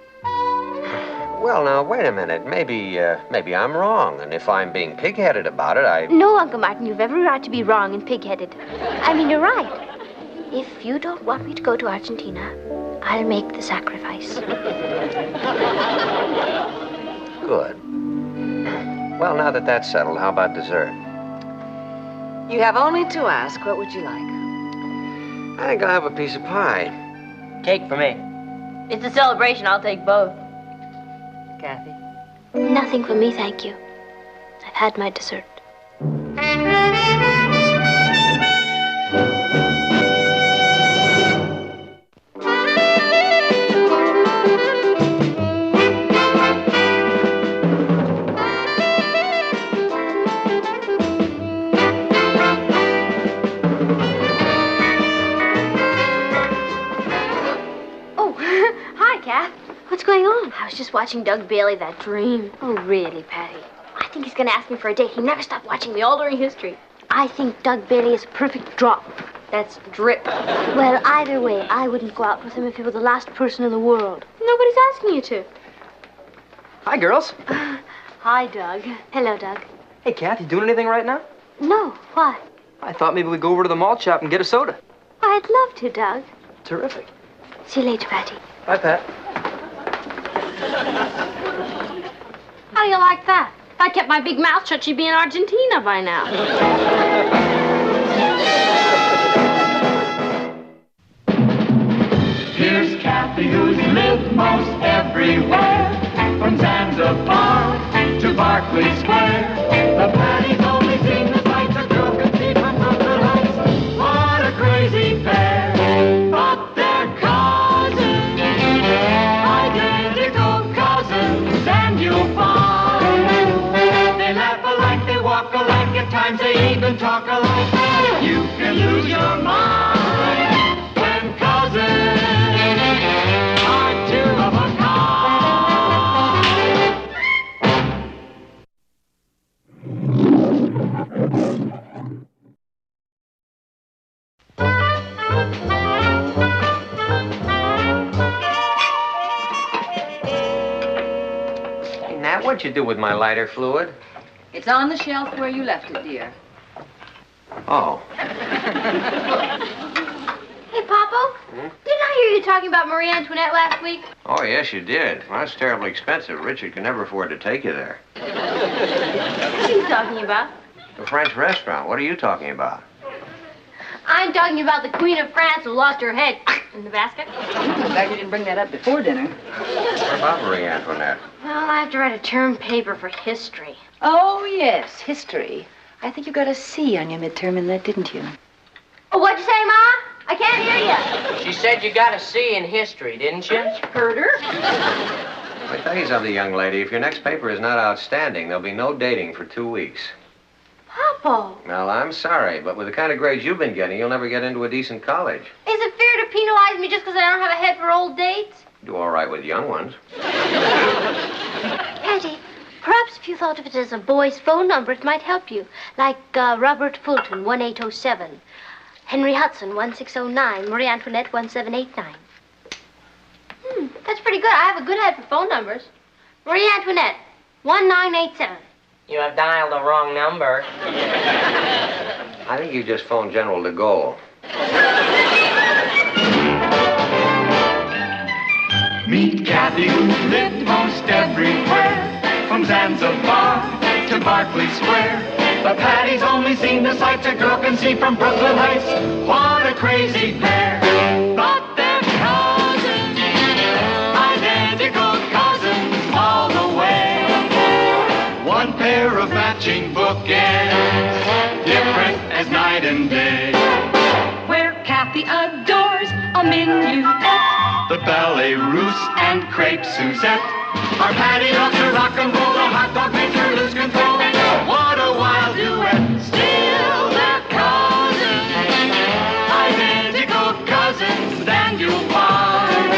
[SPEAKER 7] Well, now, wait a minute. Maybe I'm wrong, and if I'm being pig-headed about it,
[SPEAKER 2] No, Uncle Martin, you've every right to be wrong and pig-headed. I mean, you're right. If you don't want me to go to Argentina, I'll make the sacrifice.
[SPEAKER 7] Good. Well, now that that's settled, how about dessert?
[SPEAKER 6] You have only to ask. What would you like?
[SPEAKER 7] I think I'll have a piece of pie.
[SPEAKER 8] Cake for me.
[SPEAKER 13] It's a celebration. I'll take both.
[SPEAKER 6] Kathy?
[SPEAKER 2] Nothing for me, thank you. I've had my dessert. What's going on?
[SPEAKER 13] I was just watching Doug Bailey, that dream.
[SPEAKER 2] Oh, really, Patty?
[SPEAKER 13] I think he's going to ask me for a date. He never stopped watching me all during history.
[SPEAKER 2] I think Doug Bailey is a perfect drop.
[SPEAKER 13] That's drip.
[SPEAKER 2] Well, either way, I wouldn't go out with him if he were the last person in the world.
[SPEAKER 13] Nobody's asking you to.
[SPEAKER 8] Hi, girls.
[SPEAKER 2] Hi, Doug. Hello, Doug.
[SPEAKER 15] Hey, Kath, you doing anything right now?
[SPEAKER 2] No, why?
[SPEAKER 15] I thought maybe we'd go over to the malt shop and get a soda.
[SPEAKER 2] I'd love to, Doug.
[SPEAKER 15] Terrific.
[SPEAKER 2] See you later, Patty.
[SPEAKER 15] Bye, Pat.
[SPEAKER 13] How do you like that? If I kept my big mouth shut, she'd be in Argentina by now.
[SPEAKER 3] Here's Kathy, who's lived most everywhere, from Zanzibar to Berkeley Square. The Patty's only seen the sights a girl can see from Brooklyn Heights. What a crazy pair! But they're cousins, identical cousins, and you'll find they laugh alike lose your mind when cousins are two of a
[SPEAKER 1] Hey, Nat, what'd you do with my lighter fluid?
[SPEAKER 6] It's on the shelf where you left it, dear.
[SPEAKER 1] Oh.
[SPEAKER 2] Hey, Papa. Didn't I hear you talking about Marie Antoinette last week?
[SPEAKER 1] Oh, yes, you did. Well, that's terribly expensive. Richard can never afford to take you there.
[SPEAKER 2] What are you talking about?
[SPEAKER 1] The French restaurant. What are you talking about?
[SPEAKER 2] I'm talking about the Queen of France who lost her head in the basket.
[SPEAKER 6] I'm glad you didn't bring that up before dinner.
[SPEAKER 1] What about Marie Antoinette?
[SPEAKER 2] Well, I have to write a term paper for history.
[SPEAKER 6] Oh, yes, history. I think you got a C on your midterm in that, didn't you?
[SPEAKER 2] Oh, what'd you say, Ma? I can't hear you.
[SPEAKER 8] She said you got a C in history, didn't you?
[SPEAKER 2] Heard her.
[SPEAKER 1] Let me tell you something, young lady. If your next paper is not outstanding, there'll be no dating for 2 weeks.
[SPEAKER 2] Papa,
[SPEAKER 1] Well, I'm sorry, but with the kind of grades you've been getting, you'll never get into a decent college.
[SPEAKER 2] is it fair to penalize me just because I don't have a head for old dates?
[SPEAKER 1] Do all right with young ones.
[SPEAKER 2] Patty, perhaps if you thought of it as a boy's phone number, it might help you. Like Robert Fulton, 1807. Henry Hudson, 1609. Marie Antoinette, 1789. That's pretty good. I have a good head for phone numbers. Marie Antoinette, 1987.
[SPEAKER 8] You have dialed the wrong number.
[SPEAKER 1] I think you just phoned General de Gaulle.
[SPEAKER 3] Meet Kathy, who lived most everywhere, from Zanzibar to Berkeley Square. But Patty's only seen the sights a girl can see from Brooklyn Heights. What a crazy pair! But they're cousins, identical cousins all the way. One pair of matching bookends, different as night and day.
[SPEAKER 4] Where Kathy adores a minuet.
[SPEAKER 3] The ballet russe and crepe Suzette. Our Patty loves her rock and roll, the hot dog makes her lose control. What a wild duet, still they're cousins, identical cousins, and you'll find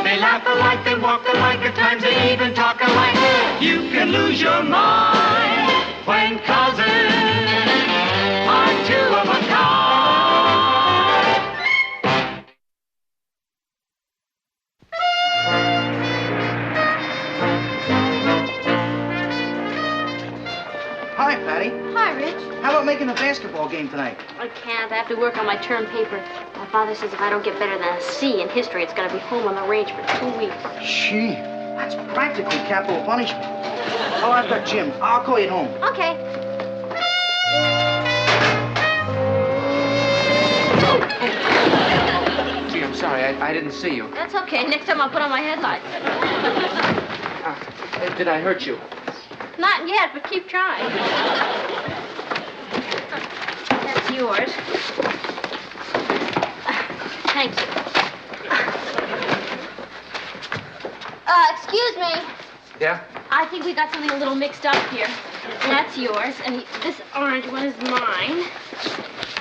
[SPEAKER 3] they laugh alike, they walk alike, at times they even talk alike. You can lose your mind when cousins are two of a kind.
[SPEAKER 9] Hi, Patty.
[SPEAKER 2] Hi, Rich.
[SPEAKER 9] How about making the basketball game tonight?
[SPEAKER 2] I can't. I have to work on my term paper. My father says if I don't get better than a C in history, it's going to be home on the range for 2 weeks.
[SPEAKER 9] Gee, that's practically capital punishment. Oh, I've got gym. I'll call you at home.
[SPEAKER 2] Okay.
[SPEAKER 15] Gee, I'm sorry. I didn't see you.
[SPEAKER 2] That's okay. Next time I'll put on my headlights.
[SPEAKER 15] Did I hurt you?
[SPEAKER 2] Not yet, but keep trying. That's yours. Thank you. Excuse me.
[SPEAKER 15] Yeah?
[SPEAKER 2] I think we got something a little mixed up here. That's yours, and this orange one is mine.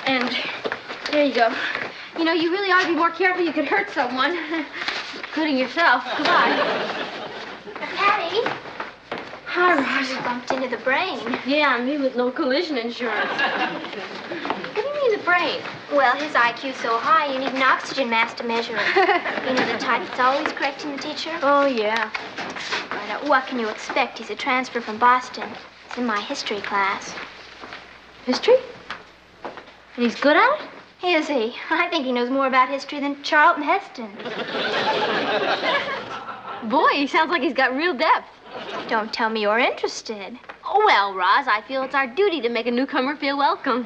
[SPEAKER 2] And there you go. You know, you really ought to be more careful. You could hurt someone, including yourself. Goodbye. Patty. Hi, Ross.
[SPEAKER 16] You bumped into the brain.
[SPEAKER 2] Yeah, me with no collision insurance. What do you mean the brain?
[SPEAKER 16] Well, his IQ's so high, you need an oxygen mask to measure it. You know the type that's always correcting the teacher?
[SPEAKER 2] Oh, yeah.
[SPEAKER 16] But what can you expect? He's a transfer from Boston. He's in my history class.
[SPEAKER 2] History? And he's good at it?
[SPEAKER 16] Is he? I think he knows more about history than Charlton Heston.
[SPEAKER 2] Boy, he sounds like he's got real depth.
[SPEAKER 16] Don't tell me you're interested.
[SPEAKER 2] Oh, well, Roz, I feel it's our duty to make a newcomer feel welcome.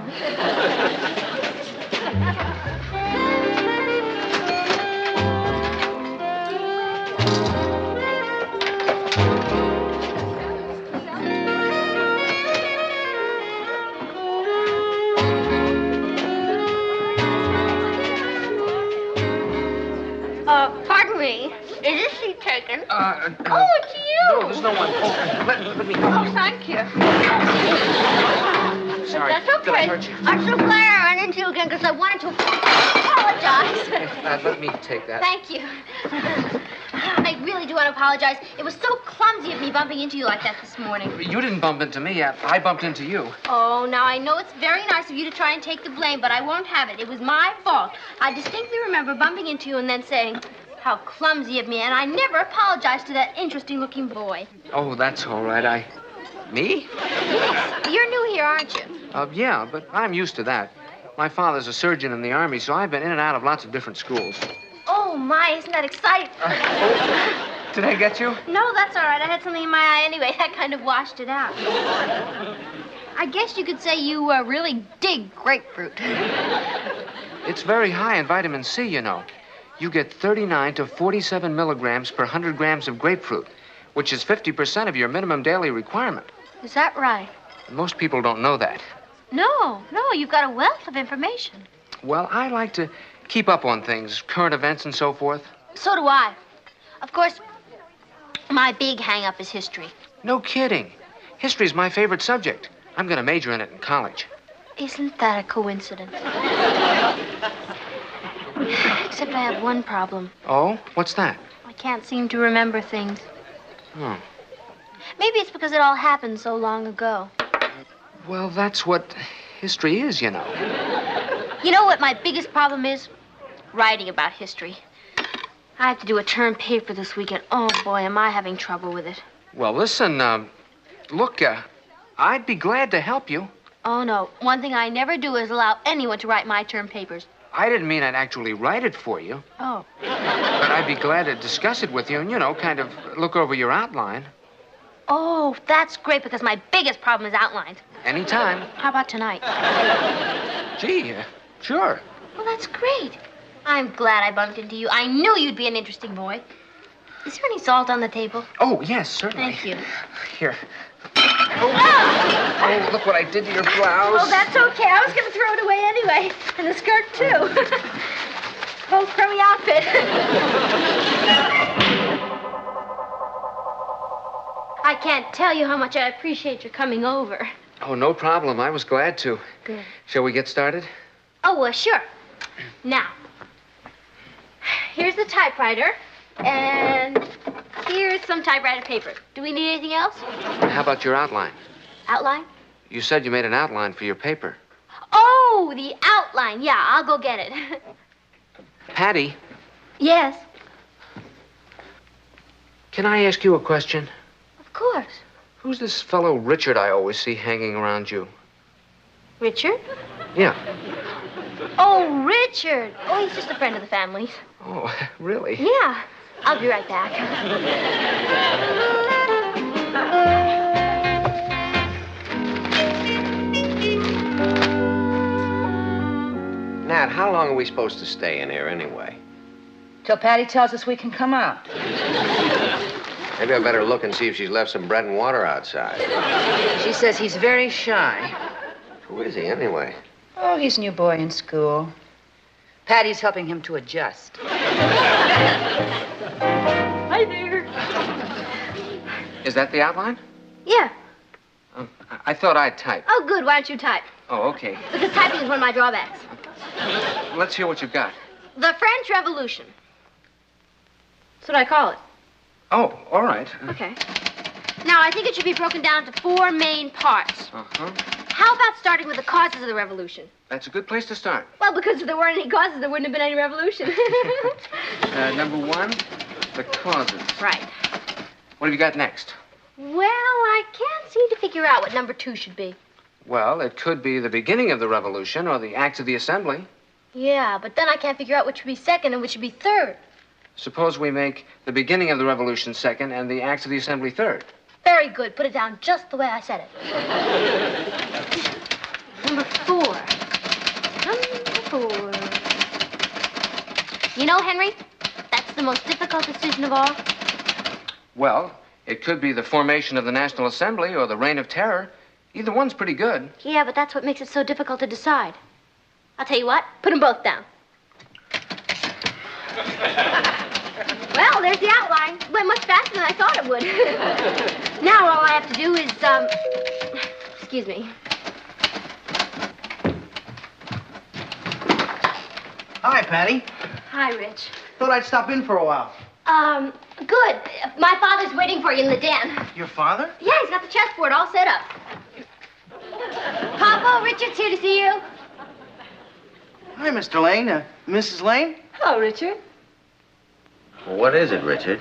[SPEAKER 2] Pardon me. Is this seat taken? Oh, it's you.
[SPEAKER 15] No, there's no one. Oh, let me help
[SPEAKER 2] Oh,
[SPEAKER 15] you.
[SPEAKER 2] thank you.
[SPEAKER 15] sorry.
[SPEAKER 2] That's okay.
[SPEAKER 15] Did I hurt you?
[SPEAKER 2] I'm so glad I ran into you again because I wanted to apologize.
[SPEAKER 15] Let me take that.
[SPEAKER 2] Thank you. I really do want to apologize. It was so clumsy of me bumping into you like that this morning.
[SPEAKER 15] You didn't bump into me. I bumped into you.
[SPEAKER 2] Oh, now I know it's very nice of you to try and take the blame, but I won't have it. It was my fault. I distinctly remember bumping into you and then saying, how clumsy of me, and I never apologized to that interesting-looking boy.
[SPEAKER 15] Oh, that's all right. Me?
[SPEAKER 2] Yes. You're new here, aren't you?
[SPEAKER 15] Yeah, but I'm used to that. My father's a surgeon in the Army, so I've been in and out of lots of different schools.
[SPEAKER 2] Oh, my, isn't that exciting?
[SPEAKER 15] Did I get you?
[SPEAKER 2] No, that's all right. I had something in my eye anyway. That kind of washed it out. I guess you could say you really dig grapefruit.
[SPEAKER 15] It's very high in vitamin C, you know. You get 39 to 47 milligrams per 100 grams of grapefruit, which is 50% of your minimum daily requirement.
[SPEAKER 2] Is that right?
[SPEAKER 15] Most people don't know that.
[SPEAKER 2] No, you've got a wealth of information.
[SPEAKER 15] Well, I like to keep up on things, current events and so forth.
[SPEAKER 2] So do I. Of course, my big hang-up is history.
[SPEAKER 15] No kidding. History's my favorite subject. I'm going to major in it in college.
[SPEAKER 2] Isn't that a coincidence? Except I have one problem.
[SPEAKER 15] Oh? What's that?
[SPEAKER 2] I can't seem to remember things.
[SPEAKER 15] Oh.
[SPEAKER 2] Maybe it's because it all happened so long ago.
[SPEAKER 15] Well, that's what history is, you know.
[SPEAKER 2] You know what my biggest problem is? Writing about history. I have to do a term paper this week, and oh, boy, am I having trouble with it.
[SPEAKER 15] Well, listen, look, I'd be glad to help you.
[SPEAKER 2] Oh, no. One thing I never do is allow anyone to write my term papers.
[SPEAKER 15] I didn't mean I'd actually write it for you.
[SPEAKER 2] Oh.
[SPEAKER 15] But I'd be glad to discuss it with you and, you know, kind of look over your outline.
[SPEAKER 2] Oh, that's great, because my biggest problem is outlines.
[SPEAKER 15] Anytime.
[SPEAKER 2] How about tonight?
[SPEAKER 15] Gee, sure.
[SPEAKER 2] Well, that's great. I'm glad I bumped into you. I knew you'd be an interesting boy. Is there any salt on the table?
[SPEAKER 15] Oh, yes, certainly.
[SPEAKER 2] Thank you.
[SPEAKER 15] Here. Oh, look what I did to your blouse.
[SPEAKER 2] Oh, that's okay. I was going to throw it away anyway. And the skirt, too. Whole crummy outfit. I can't tell you how much I appreciate your coming over.
[SPEAKER 15] Oh, no problem. I was glad to.
[SPEAKER 2] Good.
[SPEAKER 15] Shall we get started?
[SPEAKER 2] Oh, well, sure. Now, here's the typewriter, and here's some typewriter paper. Do we need anything else?
[SPEAKER 15] How about your outline?
[SPEAKER 2] Outline?
[SPEAKER 15] You said you made an outline for your paper.
[SPEAKER 2] Oh, the outline. Yeah, I'll go get it.
[SPEAKER 15] Patty,
[SPEAKER 2] Yes,
[SPEAKER 15] can I ask you a question?
[SPEAKER 2] of course.
[SPEAKER 15] Who's this fellow Richard I always see hanging around you?
[SPEAKER 2] Richard?
[SPEAKER 15] Yeah.
[SPEAKER 2] Oh, Richard. Oh, he's just a friend of the family's.
[SPEAKER 15] Oh, really?
[SPEAKER 2] Yeah. I'll be right back.
[SPEAKER 1] Nat, how long are we supposed to stay in here anyway?
[SPEAKER 6] Till Patty tells us we can come out.
[SPEAKER 1] Maybe I better look and see if she's left some bread and water outside.
[SPEAKER 6] She says he's very shy.
[SPEAKER 1] Who is he anyway?
[SPEAKER 6] Oh, he's a new boy in school. Patty's helping him to adjust.
[SPEAKER 2] Hi there.
[SPEAKER 15] Is that the outline?
[SPEAKER 2] Yeah.
[SPEAKER 15] I thought I'd type.
[SPEAKER 2] Oh, good. Why don't you type?
[SPEAKER 15] Oh, okay.
[SPEAKER 2] Because typing is one of my drawbacks.
[SPEAKER 15] Let's hear what you've got.
[SPEAKER 2] The French Revolution. That's what I call it.
[SPEAKER 15] Oh, all right.
[SPEAKER 2] Okay. Now, I think it should be broken down to 4 main parts.
[SPEAKER 15] Uh-huh.
[SPEAKER 2] How about starting with the causes of the revolution?
[SPEAKER 15] That's a good place to start.
[SPEAKER 2] Well, because if there weren't any causes, there wouldn't have been any revolution.
[SPEAKER 15] Number 1, the causes.
[SPEAKER 2] Right.
[SPEAKER 15] What have you got next?
[SPEAKER 2] Well, I can't seem to figure out what number 2 should be.
[SPEAKER 15] Well, it could be the beginning of the revolution or the acts of the assembly.
[SPEAKER 2] Yeah, but then I can't figure out which should be second and which should be third.
[SPEAKER 15] Suppose we make the beginning of the revolution second and the acts of the assembly third.
[SPEAKER 2] Very good. Put it down just the way I said it. Number 4. Number 4. You know, Henry, that's the most difficult decision of all.
[SPEAKER 15] Well, it could be the formation of the National Assembly or the Reign of Terror. Either one's pretty good.
[SPEAKER 2] Yeah, but that's what makes it so difficult to decide. I'll tell you what, put them both down. Well, there's the outline. It went much faster than I thought it would. Now all I have to do is, excuse me.
[SPEAKER 9] Hi, Patty.
[SPEAKER 2] Hi, Rich.
[SPEAKER 9] Thought I'd stop in for a while.
[SPEAKER 2] Good. My father's waiting for you in the den.
[SPEAKER 9] Your father?
[SPEAKER 2] Yeah, he's got the chessboard all set up. Papa, Richard's here to see you.
[SPEAKER 9] Hi, Mr. Lane. Mrs. Lane?
[SPEAKER 6] Hello, Richard.
[SPEAKER 1] Well, what is it, Richard?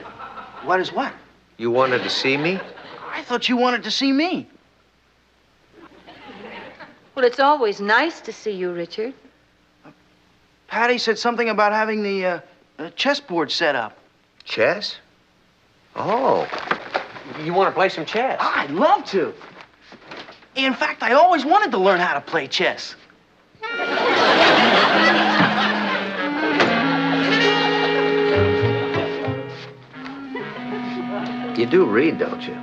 [SPEAKER 9] What is what?
[SPEAKER 1] You wanted to see me?
[SPEAKER 9] I thought you wanted to see me.
[SPEAKER 6] Well, it's always nice to see you, Richard.
[SPEAKER 9] Patty said something about having the chessboard set up.
[SPEAKER 1] Chess? Oh. You want to play some chess?
[SPEAKER 9] I'd love to. In fact, I always wanted to learn how to play chess.
[SPEAKER 1] You do read, don't you?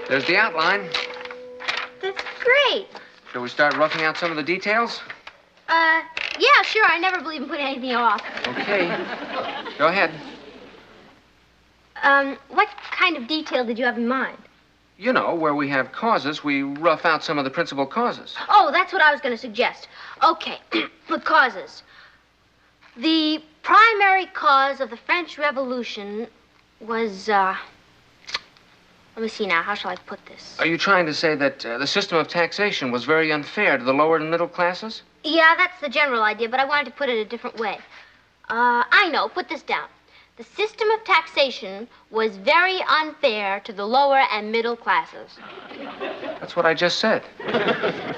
[SPEAKER 15] There's the outline.
[SPEAKER 2] That's great.
[SPEAKER 15] Shall we start roughing out some of the details?
[SPEAKER 2] Yeah, sure. I never believe in putting anything off.
[SPEAKER 15] Okay. Go ahead.
[SPEAKER 2] What kind of detail did you have in mind?
[SPEAKER 15] You know, where we have causes, we rough out some of the principal causes.
[SPEAKER 2] Oh, that's what I was going to suggest. Okay, the causes. The primary cause of the French Revolution was, let me see now, how shall I put this?
[SPEAKER 15] Are you trying to say that the system of taxation was very unfair to the lower and middle classes?
[SPEAKER 2] Yeah, that's the general idea, but I wanted to put it a different way. I know, put this down. The system of taxation was very unfair to the lower and middle classes.
[SPEAKER 15] That's what I just said.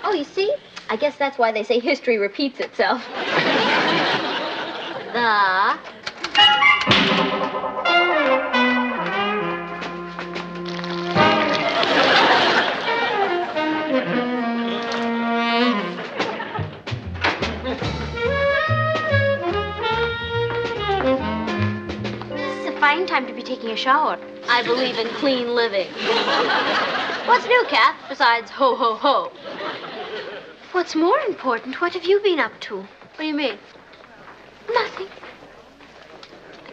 [SPEAKER 2] Oh, you see? I guess that's why they say history repeats itself. Fine time to be taking a shower. I believe in clean living. What's new, Kath, besides ho, ho, ho? What's more important, what have you been up to? What do you mean? Nothing.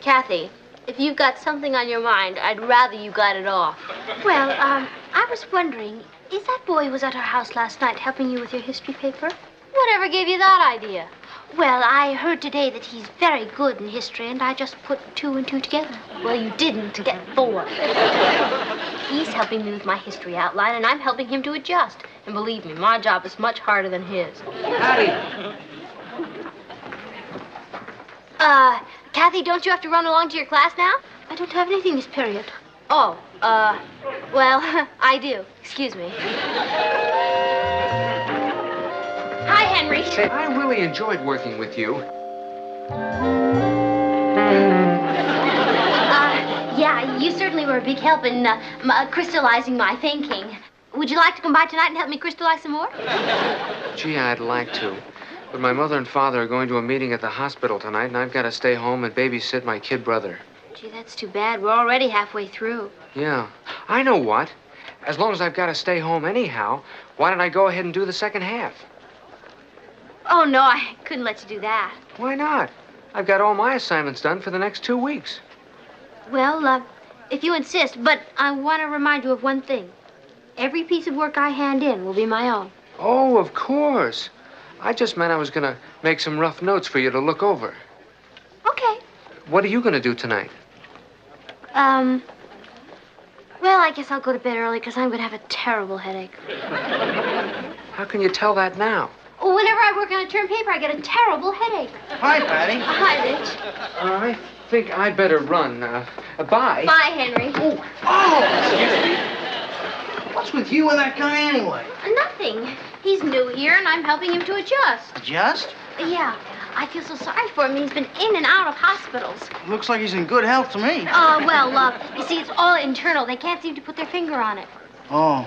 [SPEAKER 2] Kathy, if you've got something on your mind, I'd rather you got it off. Well, I was wondering, is that boy who was at our house last night helping you with your history paper? Whatever gave you that idea? Well, I heard today that he's very good in history, and I just put 2 and 2 together. Well, you didn't get 4. He's helping me with my history outline, and I'm helping him to adjust. And believe me, my job is much harder than his.
[SPEAKER 15] Patty!
[SPEAKER 2] Kathy, don't you have to run along to your class now? I don't have anything this period. Oh, well, I do. Excuse me. Hi, Henry.
[SPEAKER 15] Say, I really enjoyed working with you.
[SPEAKER 2] Yeah, you certainly were a big help in crystallizing my thinking. Would you like to come by tonight and help me crystallize some more?
[SPEAKER 15] Gee, I'd like to. But my mother and father are going to a meeting at the hospital tonight, and I've got to stay home and babysit my kid brother.
[SPEAKER 2] Gee, that's too bad. We're already halfway through.
[SPEAKER 15] Yeah. I know what. As long as I've got to stay home anyhow, why don't I go ahead and do the second half?
[SPEAKER 2] Oh, no, I couldn't let you do that.
[SPEAKER 15] Why not? I've got all my assignments done for the next 2 weeks.
[SPEAKER 2] Well, if you insist, but I want to remind you of one thing. Every piece of work I hand in will be my own.
[SPEAKER 15] Oh, of course. I just meant I was going to make some rough notes for you to look over.
[SPEAKER 2] Okay.
[SPEAKER 15] What are you going to do tonight?
[SPEAKER 2] Well, I guess I'll go to bed early because I'm going to have a terrible headache.
[SPEAKER 15] How can you tell that now?
[SPEAKER 2] Whenever I work on a term paper, I get a terrible headache.
[SPEAKER 9] Hi, Patty.
[SPEAKER 2] Hi, Rich.
[SPEAKER 15] I think I'd better run. Bye.
[SPEAKER 2] Bye, Henry.
[SPEAKER 9] Excuse me. What's with you and that guy anyway?
[SPEAKER 2] Nothing. He's new here, and I'm helping him to adjust.
[SPEAKER 9] Adjust?
[SPEAKER 2] Yeah. I feel so sorry for him. He's been in and out of hospitals.
[SPEAKER 9] Looks like he's in good health to me.
[SPEAKER 2] You see, it's all internal. They can't seem to put their finger on it.
[SPEAKER 9] Oh.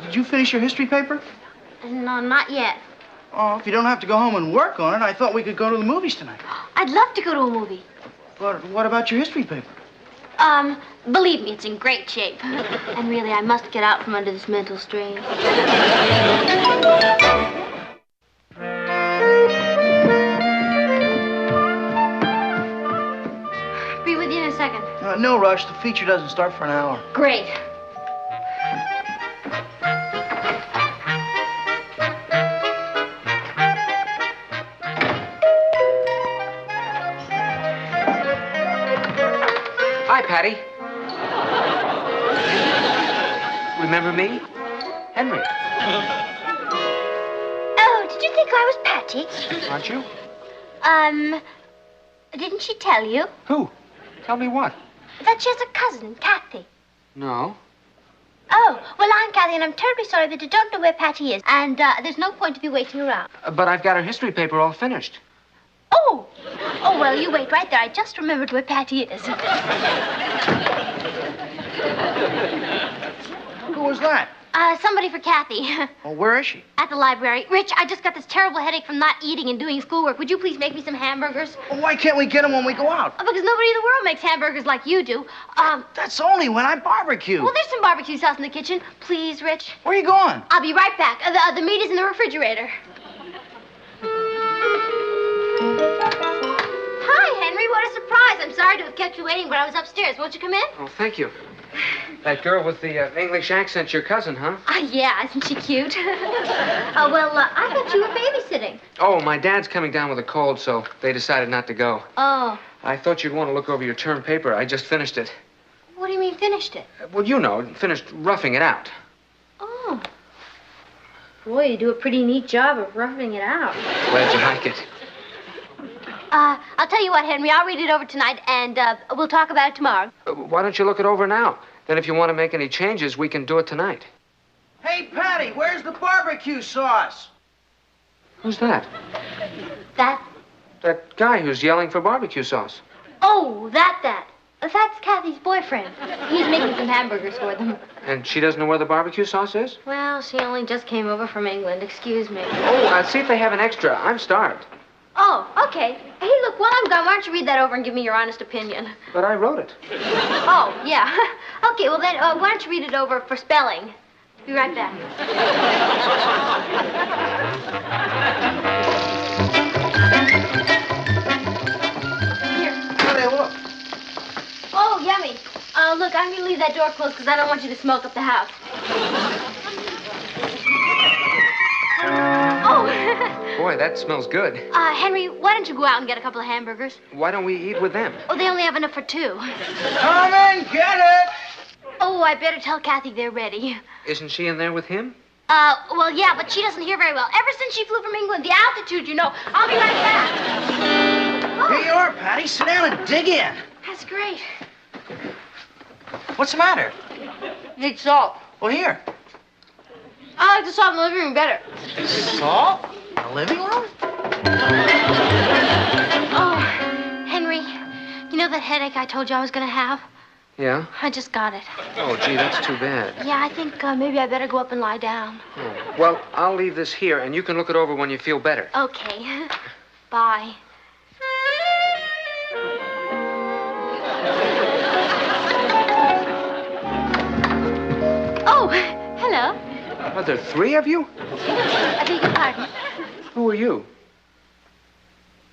[SPEAKER 9] Did you finish your history paper?
[SPEAKER 2] No, not yet.
[SPEAKER 9] Oh, if you don't have to go home and work on it, I thought we could go to the movies tonight.
[SPEAKER 2] I'd love to go to a movie.
[SPEAKER 9] But what about your history paper?
[SPEAKER 2] Believe me, it's in great shape. And really, I must get out from under this mental strain. Be with you in a second.
[SPEAKER 9] No rush. The feature doesn't start for an hour.
[SPEAKER 2] Great.
[SPEAKER 15] Patty? Remember me? Henry.
[SPEAKER 2] Oh, did you think I was Patty?
[SPEAKER 15] Aren't you?
[SPEAKER 2] Didn't she tell you?
[SPEAKER 15] Who? Tell me what?
[SPEAKER 2] That she has a cousin, Kathy.
[SPEAKER 15] No.
[SPEAKER 2] Oh, well, I'm Kathy, and I'm terribly sorry that I don't know where Patty is. And there's no point to be waiting around.
[SPEAKER 15] But I've got her history paper all finished.
[SPEAKER 2] Oh! Oh, well, you wait right there. I just remembered where Patty is.
[SPEAKER 9] Who was that?
[SPEAKER 2] Somebody for Kathy.
[SPEAKER 9] Well, where is she?
[SPEAKER 2] At the library. Rich, I just got this terrible headache from not eating and doing schoolwork. Would you please make me some hamburgers?
[SPEAKER 9] Well, why can't we get them when we go out?
[SPEAKER 2] Oh, because nobody in the world makes hamburgers like you do.
[SPEAKER 9] That's only when I barbecue.
[SPEAKER 2] Well, there's some barbecue sauce in the kitchen. Please, Rich.
[SPEAKER 9] Where are you going?
[SPEAKER 2] I'll be right back. The meat is in the refrigerator. Hi, Henry. What a surprise. I'm sorry to have kept you waiting, but I was upstairs. Won't you come in?
[SPEAKER 15] Oh, thank you. That girl with the English accent's your cousin, huh?
[SPEAKER 2] Yeah, isn't she cute? Well, I thought you were babysitting.
[SPEAKER 15] Oh, my dad's coming down with a cold, so they decided not to go.
[SPEAKER 2] Oh.
[SPEAKER 15] I thought you'd want to look over your term paper. I just finished it.
[SPEAKER 2] What do you mean, finished it?
[SPEAKER 15] Well, you know, finished roughing it out.
[SPEAKER 2] Oh. Boy, you do a pretty neat job of roughing it out.
[SPEAKER 15] Glad you like it.
[SPEAKER 2] I'll tell you what, Henry. I'll read it over tonight, and we'll talk about it tomorrow.
[SPEAKER 15] Why don't you look it over now? Then if you want to make any changes, we can do it tonight.
[SPEAKER 9] Hey, Patty, where's the barbecue sauce?
[SPEAKER 15] Who's that?
[SPEAKER 2] That?
[SPEAKER 15] That guy who's yelling for barbecue sauce.
[SPEAKER 2] Oh, that. That's Kathy's boyfriend. He's making some hamburgers for them.
[SPEAKER 15] And she doesn't know where the barbecue sauce is?
[SPEAKER 2] Well, she only just came over from England. Excuse me.
[SPEAKER 15] Oh, see if they have an extra. I'm starved.
[SPEAKER 2] Oh, okay. Hey, look, while I'm gone, why don't you read that over and give me your honest opinion?
[SPEAKER 15] But I wrote it.
[SPEAKER 2] Oh, yeah. Okay, well then, why don't you read it over for spelling? Be right back. Here.
[SPEAKER 9] How do they look?
[SPEAKER 2] Oh, yummy. Look, I'm going to leave that door closed because I don't want you to smoke up the house. Oh.
[SPEAKER 15] Boy, that smells good.
[SPEAKER 2] Henry, why don't you go out and get a couple of hamburgers?
[SPEAKER 15] Why don't we eat with them?
[SPEAKER 2] Oh, they only have enough for 2.
[SPEAKER 9] Come and get it!
[SPEAKER 2] Oh, I better tell Kathy they're ready.
[SPEAKER 15] Isn't she in there with him?
[SPEAKER 2] Well, yeah, but she doesn't hear very well. Ever since she flew from England, the altitude, you know. I'll be right back. Oh.
[SPEAKER 9] Here you are, Patty. Sit down and dig in.
[SPEAKER 2] That's great.
[SPEAKER 9] What's the matter?
[SPEAKER 2] Need salt.
[SPEAKER 9] Well, here.
[SPEAKER 2] I like the salt in the living room better.
[SPEAKER 9] Salt? In the living room?
[SPEAKER 2] Oh, Henry, you know that headache I told you I was going to have?
[SPEAKER 15] Yeah?
[SPEAKER 2] I just got it.
[SPEAKER 15] Oh, gee, that's too bad.
[SPEAKER 2] Yeah, I think maybe I better go up and lie down.
[SPEAKER 15] Oh. Well, I'll leave this here, and you can look it over when you feel better.
[SPEAKER 2] Okay. Bye. Oh, hello.
[SPEAKER 15] Are there 3 of you?
[SPEAKER 2] I beg your pardon.
[SPEAKER 15] Who are you?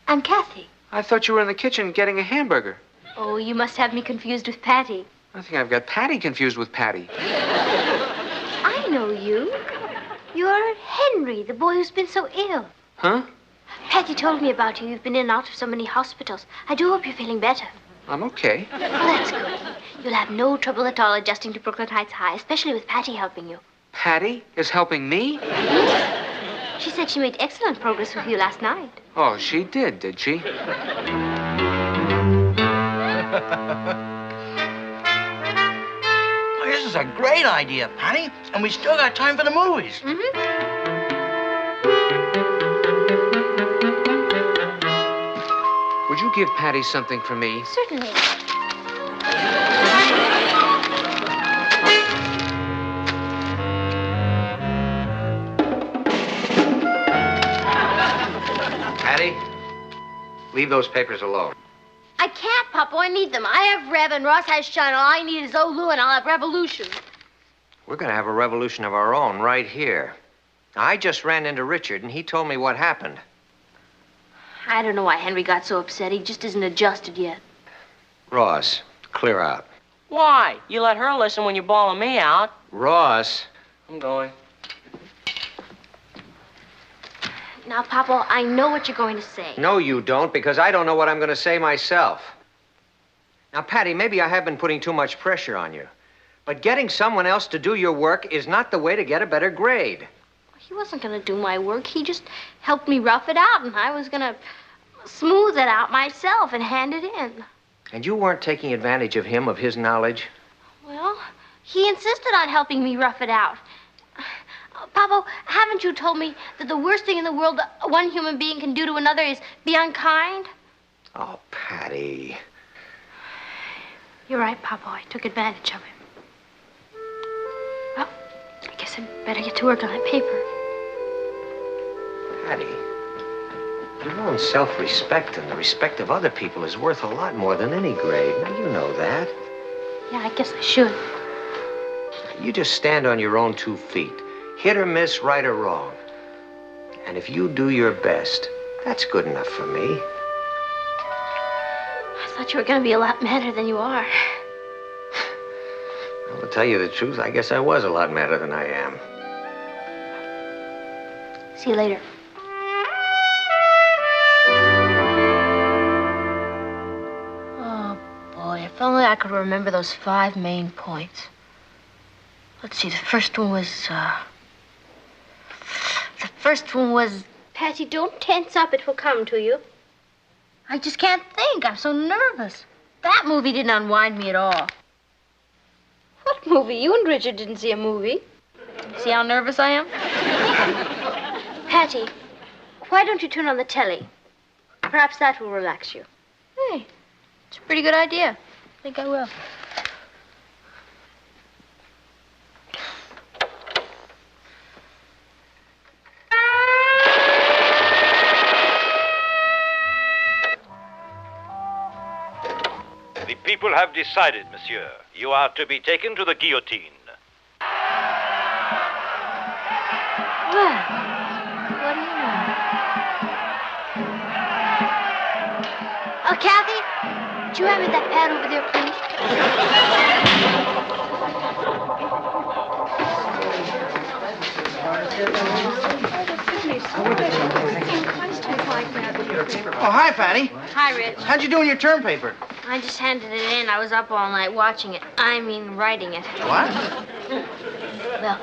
[SPEAKER 2] I'm Kathy.
[SPEAKER 15] I thought you were in the kitchen getting a hamburger.
[SPEAKER 2] Oh, you must have me confused with Patty.
[SPEAKER 15] I think I've got Patty confused with Patty.
[SPEAKER 2] I know you. You're Henry, the boy who's been so ill.
[SPEAKER 15] Huh?
[SPEAKER 2] Patty told me about you. You've been in and out of so many hospitals. I do hope you're feeling better.
[SPEAKER 15] I'm okay.
[SPEAKER 2] Well, that's good. You'll have no trouble at all adjusting to Brooklyn Heights High, especially with Patty helping you.
[SPEAKER 15] Patty is helping me?
[SPEAKER 2] She said she made excellent progress with you last night.
[SPEAKER 15] Oh, she did she?
[SPEAKER 9] This is a great idea, Patty. And we still got time for the movies.
[SPEAKER 2] Mm-hmm.
[SPEAKER 15] Would you give Patty something for me?
[SPEAKER 2] Certainly.
[SPEAKER 1] Patty, leave those papers alone.
[SPEAKER 2] I can't, Papa. I need them. I have Rev and Ross has Shine. All I need is Olu and I'll have Revolution.
[SPEAKER 1] We're going to have a revolution of our own right here. I just ran into Richard, and he told me what happened.
[SPEAKER 2] I don't know why Henry got so upset. He just isn't adjusted yet.
[SPEAKER 1] Ross, clear out.
[SPEAKER 8] Why? You let her listen when you're bawling me out.
[SPEAKER 1] Ross.
[SPEAKER 8] I'm going.
[SPEAKER 2] Now, Papa, I know what you're going to say.
[SPEAKER 1] No, you don't, because I don't know what I'm going to say myself.
[SPEAKER 7] Now, Patty, maybe I have been putting too much pressure on you. But getting someone else to do your work is not the way to get a better grade.
[SPEAKER 2] He wasn't going to do my work. He just helped me rough it out, and I was going to smooth it out myself and hand it in.
[SPEAKER 7] And you weren't taking advantage of him, of his knowledge?
[SPEAKER 2] Well, he insisted on helping me rough it out. Papa, haven't you told me that the worst thing in the world one human being can do to another is be unkind?
[SPEAKER 7] Oh, Patty.
[SPEAKER 2] You're right, Papa. I took advantage of him. Well, I guess I'd better get to work on that paper.
[SPEAKER 7] Patty, your own self-respect and the respect of other people is worth a lot more than any grade. Now, you know that.
[SPEAKER 2] Yeah, I guess I should.
[SPEAKER 7] You just stand on your own 2 feet. Hit or miss, right or wrong. And if you do your best, that's good enough for me.
[SPEAKER 2] I thought you were going to be a lot madder than you are.
[SPEAKER 7] Well, to tell you the truth, I guess I was a lot madder than I am.
[SPEAKER 2] See you later. Oh, boy, if only I could remember those 5 main points. Let's see, the first one was... Patty, don't tense up. It will come to you. I just can't think. I'm so nervous. That movie didn't unwind me at all. What movie? You and Richard didn't see a movie. See how nervous I am? Patty, why don't you turn on the telly? Perhaps that will relax you. Hey, it's a pretty good idea. I think I will.
[SPEAKER 17] The people have decided, monsieur. You are to be taken to the guillotine.
[SPEAKER 2] Well, what do you know? Oh, Kathy, would you hand me that pad over there,
[SPEAKER 9] Oh, hi, Patty.
[SPEAKER 2] Hi, Rich.
[SPEAKER 9] How'd you do in your term paper?
[SPEAKER 2] I just handed it in. I was up all night watching it. I mean, writing it.
[SPEAKER 9] What?
[SPEAKER 2] Well,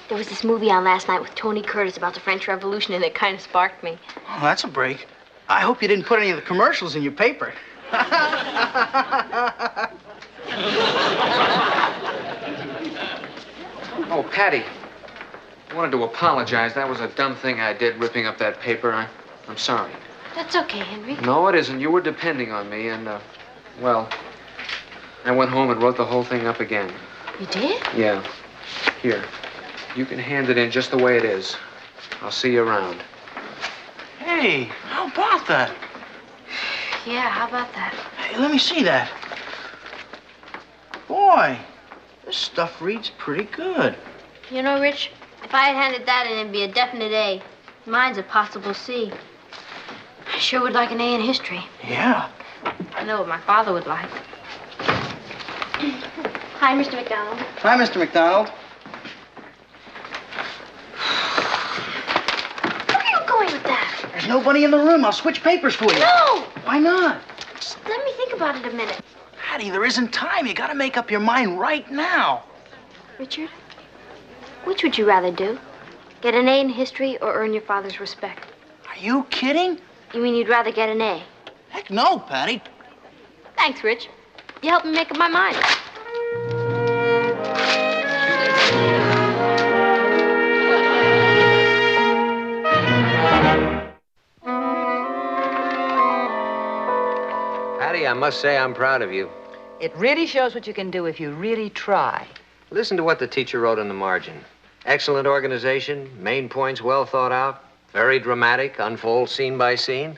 [SPEAKER 2] there was this movie on last night with Tony Curtis about the French Revolution, and it kind of sparked me.
[SPEAKER 9] Oh, that's a break. I hope you didn't put any of the commercials in your paper.
[SPEAKER 15] Oh, Patty. I wanted to apologize. That was a dumb thing I did, ripping up that paper. I'm sorry.
[SPEAKER 2] That's okay, Henry.
[SPEAKER 15] No, it isn't. You were depending on me, and, well, I went home and wrote the whole thing up again.
[SPEAKER 2] You did?
[SPEAKER 15] Yeah. Here. You can hand it in just the way it is. I'll see you around.
[SPEAKER 9] Hey, how about that?
[SPEAKER 2] Yeah, how about that?
[SPEAKER 9] Hey, let me see that. Boy, this stuff reads pretty good.
[SPEAKER 2] You know, Rich, if I had handed that in, it'd be a definite A. Mine's a possible C. I sure would like an A in history.
[SPEAKER 9] Yeah.
[SPEAKER 2] I know what my father would like. Hi, Mr. McDonald.
[SPEAKER 9] Hi, Mr. McDonald.
[SPEAKER 2] Where are you going with that?
[SPEAKER 9] There's nobody in the room. I'll switch papers for you.
[SPEAKER 2] No!
[SPEAKER 9] Why not?
[SPEAKER 2] Just let me think about it a minute.
[SPEAKER 9] Patty, there isn't time. You gotta make up your mind right now.
[SPEAKER 2] Richard, which would you rather do? Get an A in history or earn your father's respect?
[SPEAKER 9] Are you kidding?
[SPEAKER 2] You mean you'd rather get an A?
[SPEAKER 9] Heck no, Patty.
[SPEAKER 2] Thanks, Rich. You helped me make up my mind.
[SPEAKER 7] Patty, I must say I'm proud of you.
[SPEAKER 6] It really shows what you can do if you really try.
[SPEAKER 7] Listen to what the teacher wrote in the margin. Excellent organization, main points well thought out, very dramatic, unfold scene by scene.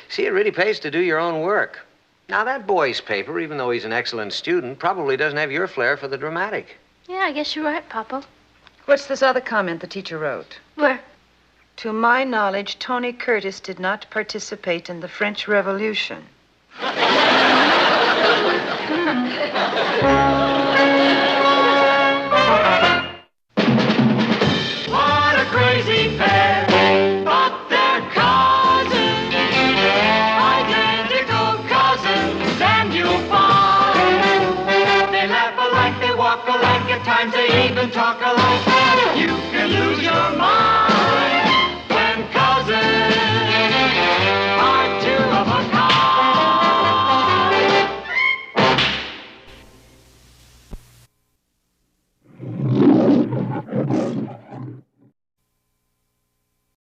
[SPEAKER 7] See, it really pays to do your own work. Now, that boy's paper, even though he's an excellent student, probably doesn't have your flair for the dramatic.
[SPEAKER 2] Yeah, I guess you're right, Papa.
[SPEAKER 6] What's this other comment the teacher wrote?
[SPEAKER 2] Where?
[SPEAKER 6] To my knowledge, Tony Curtis did not participate in the French Revolution.
[SPEAKER 3] What a crazy pair, but they're cousins, identical cousins, and you'll find Sometimes they even talk alike. You can lose your mind.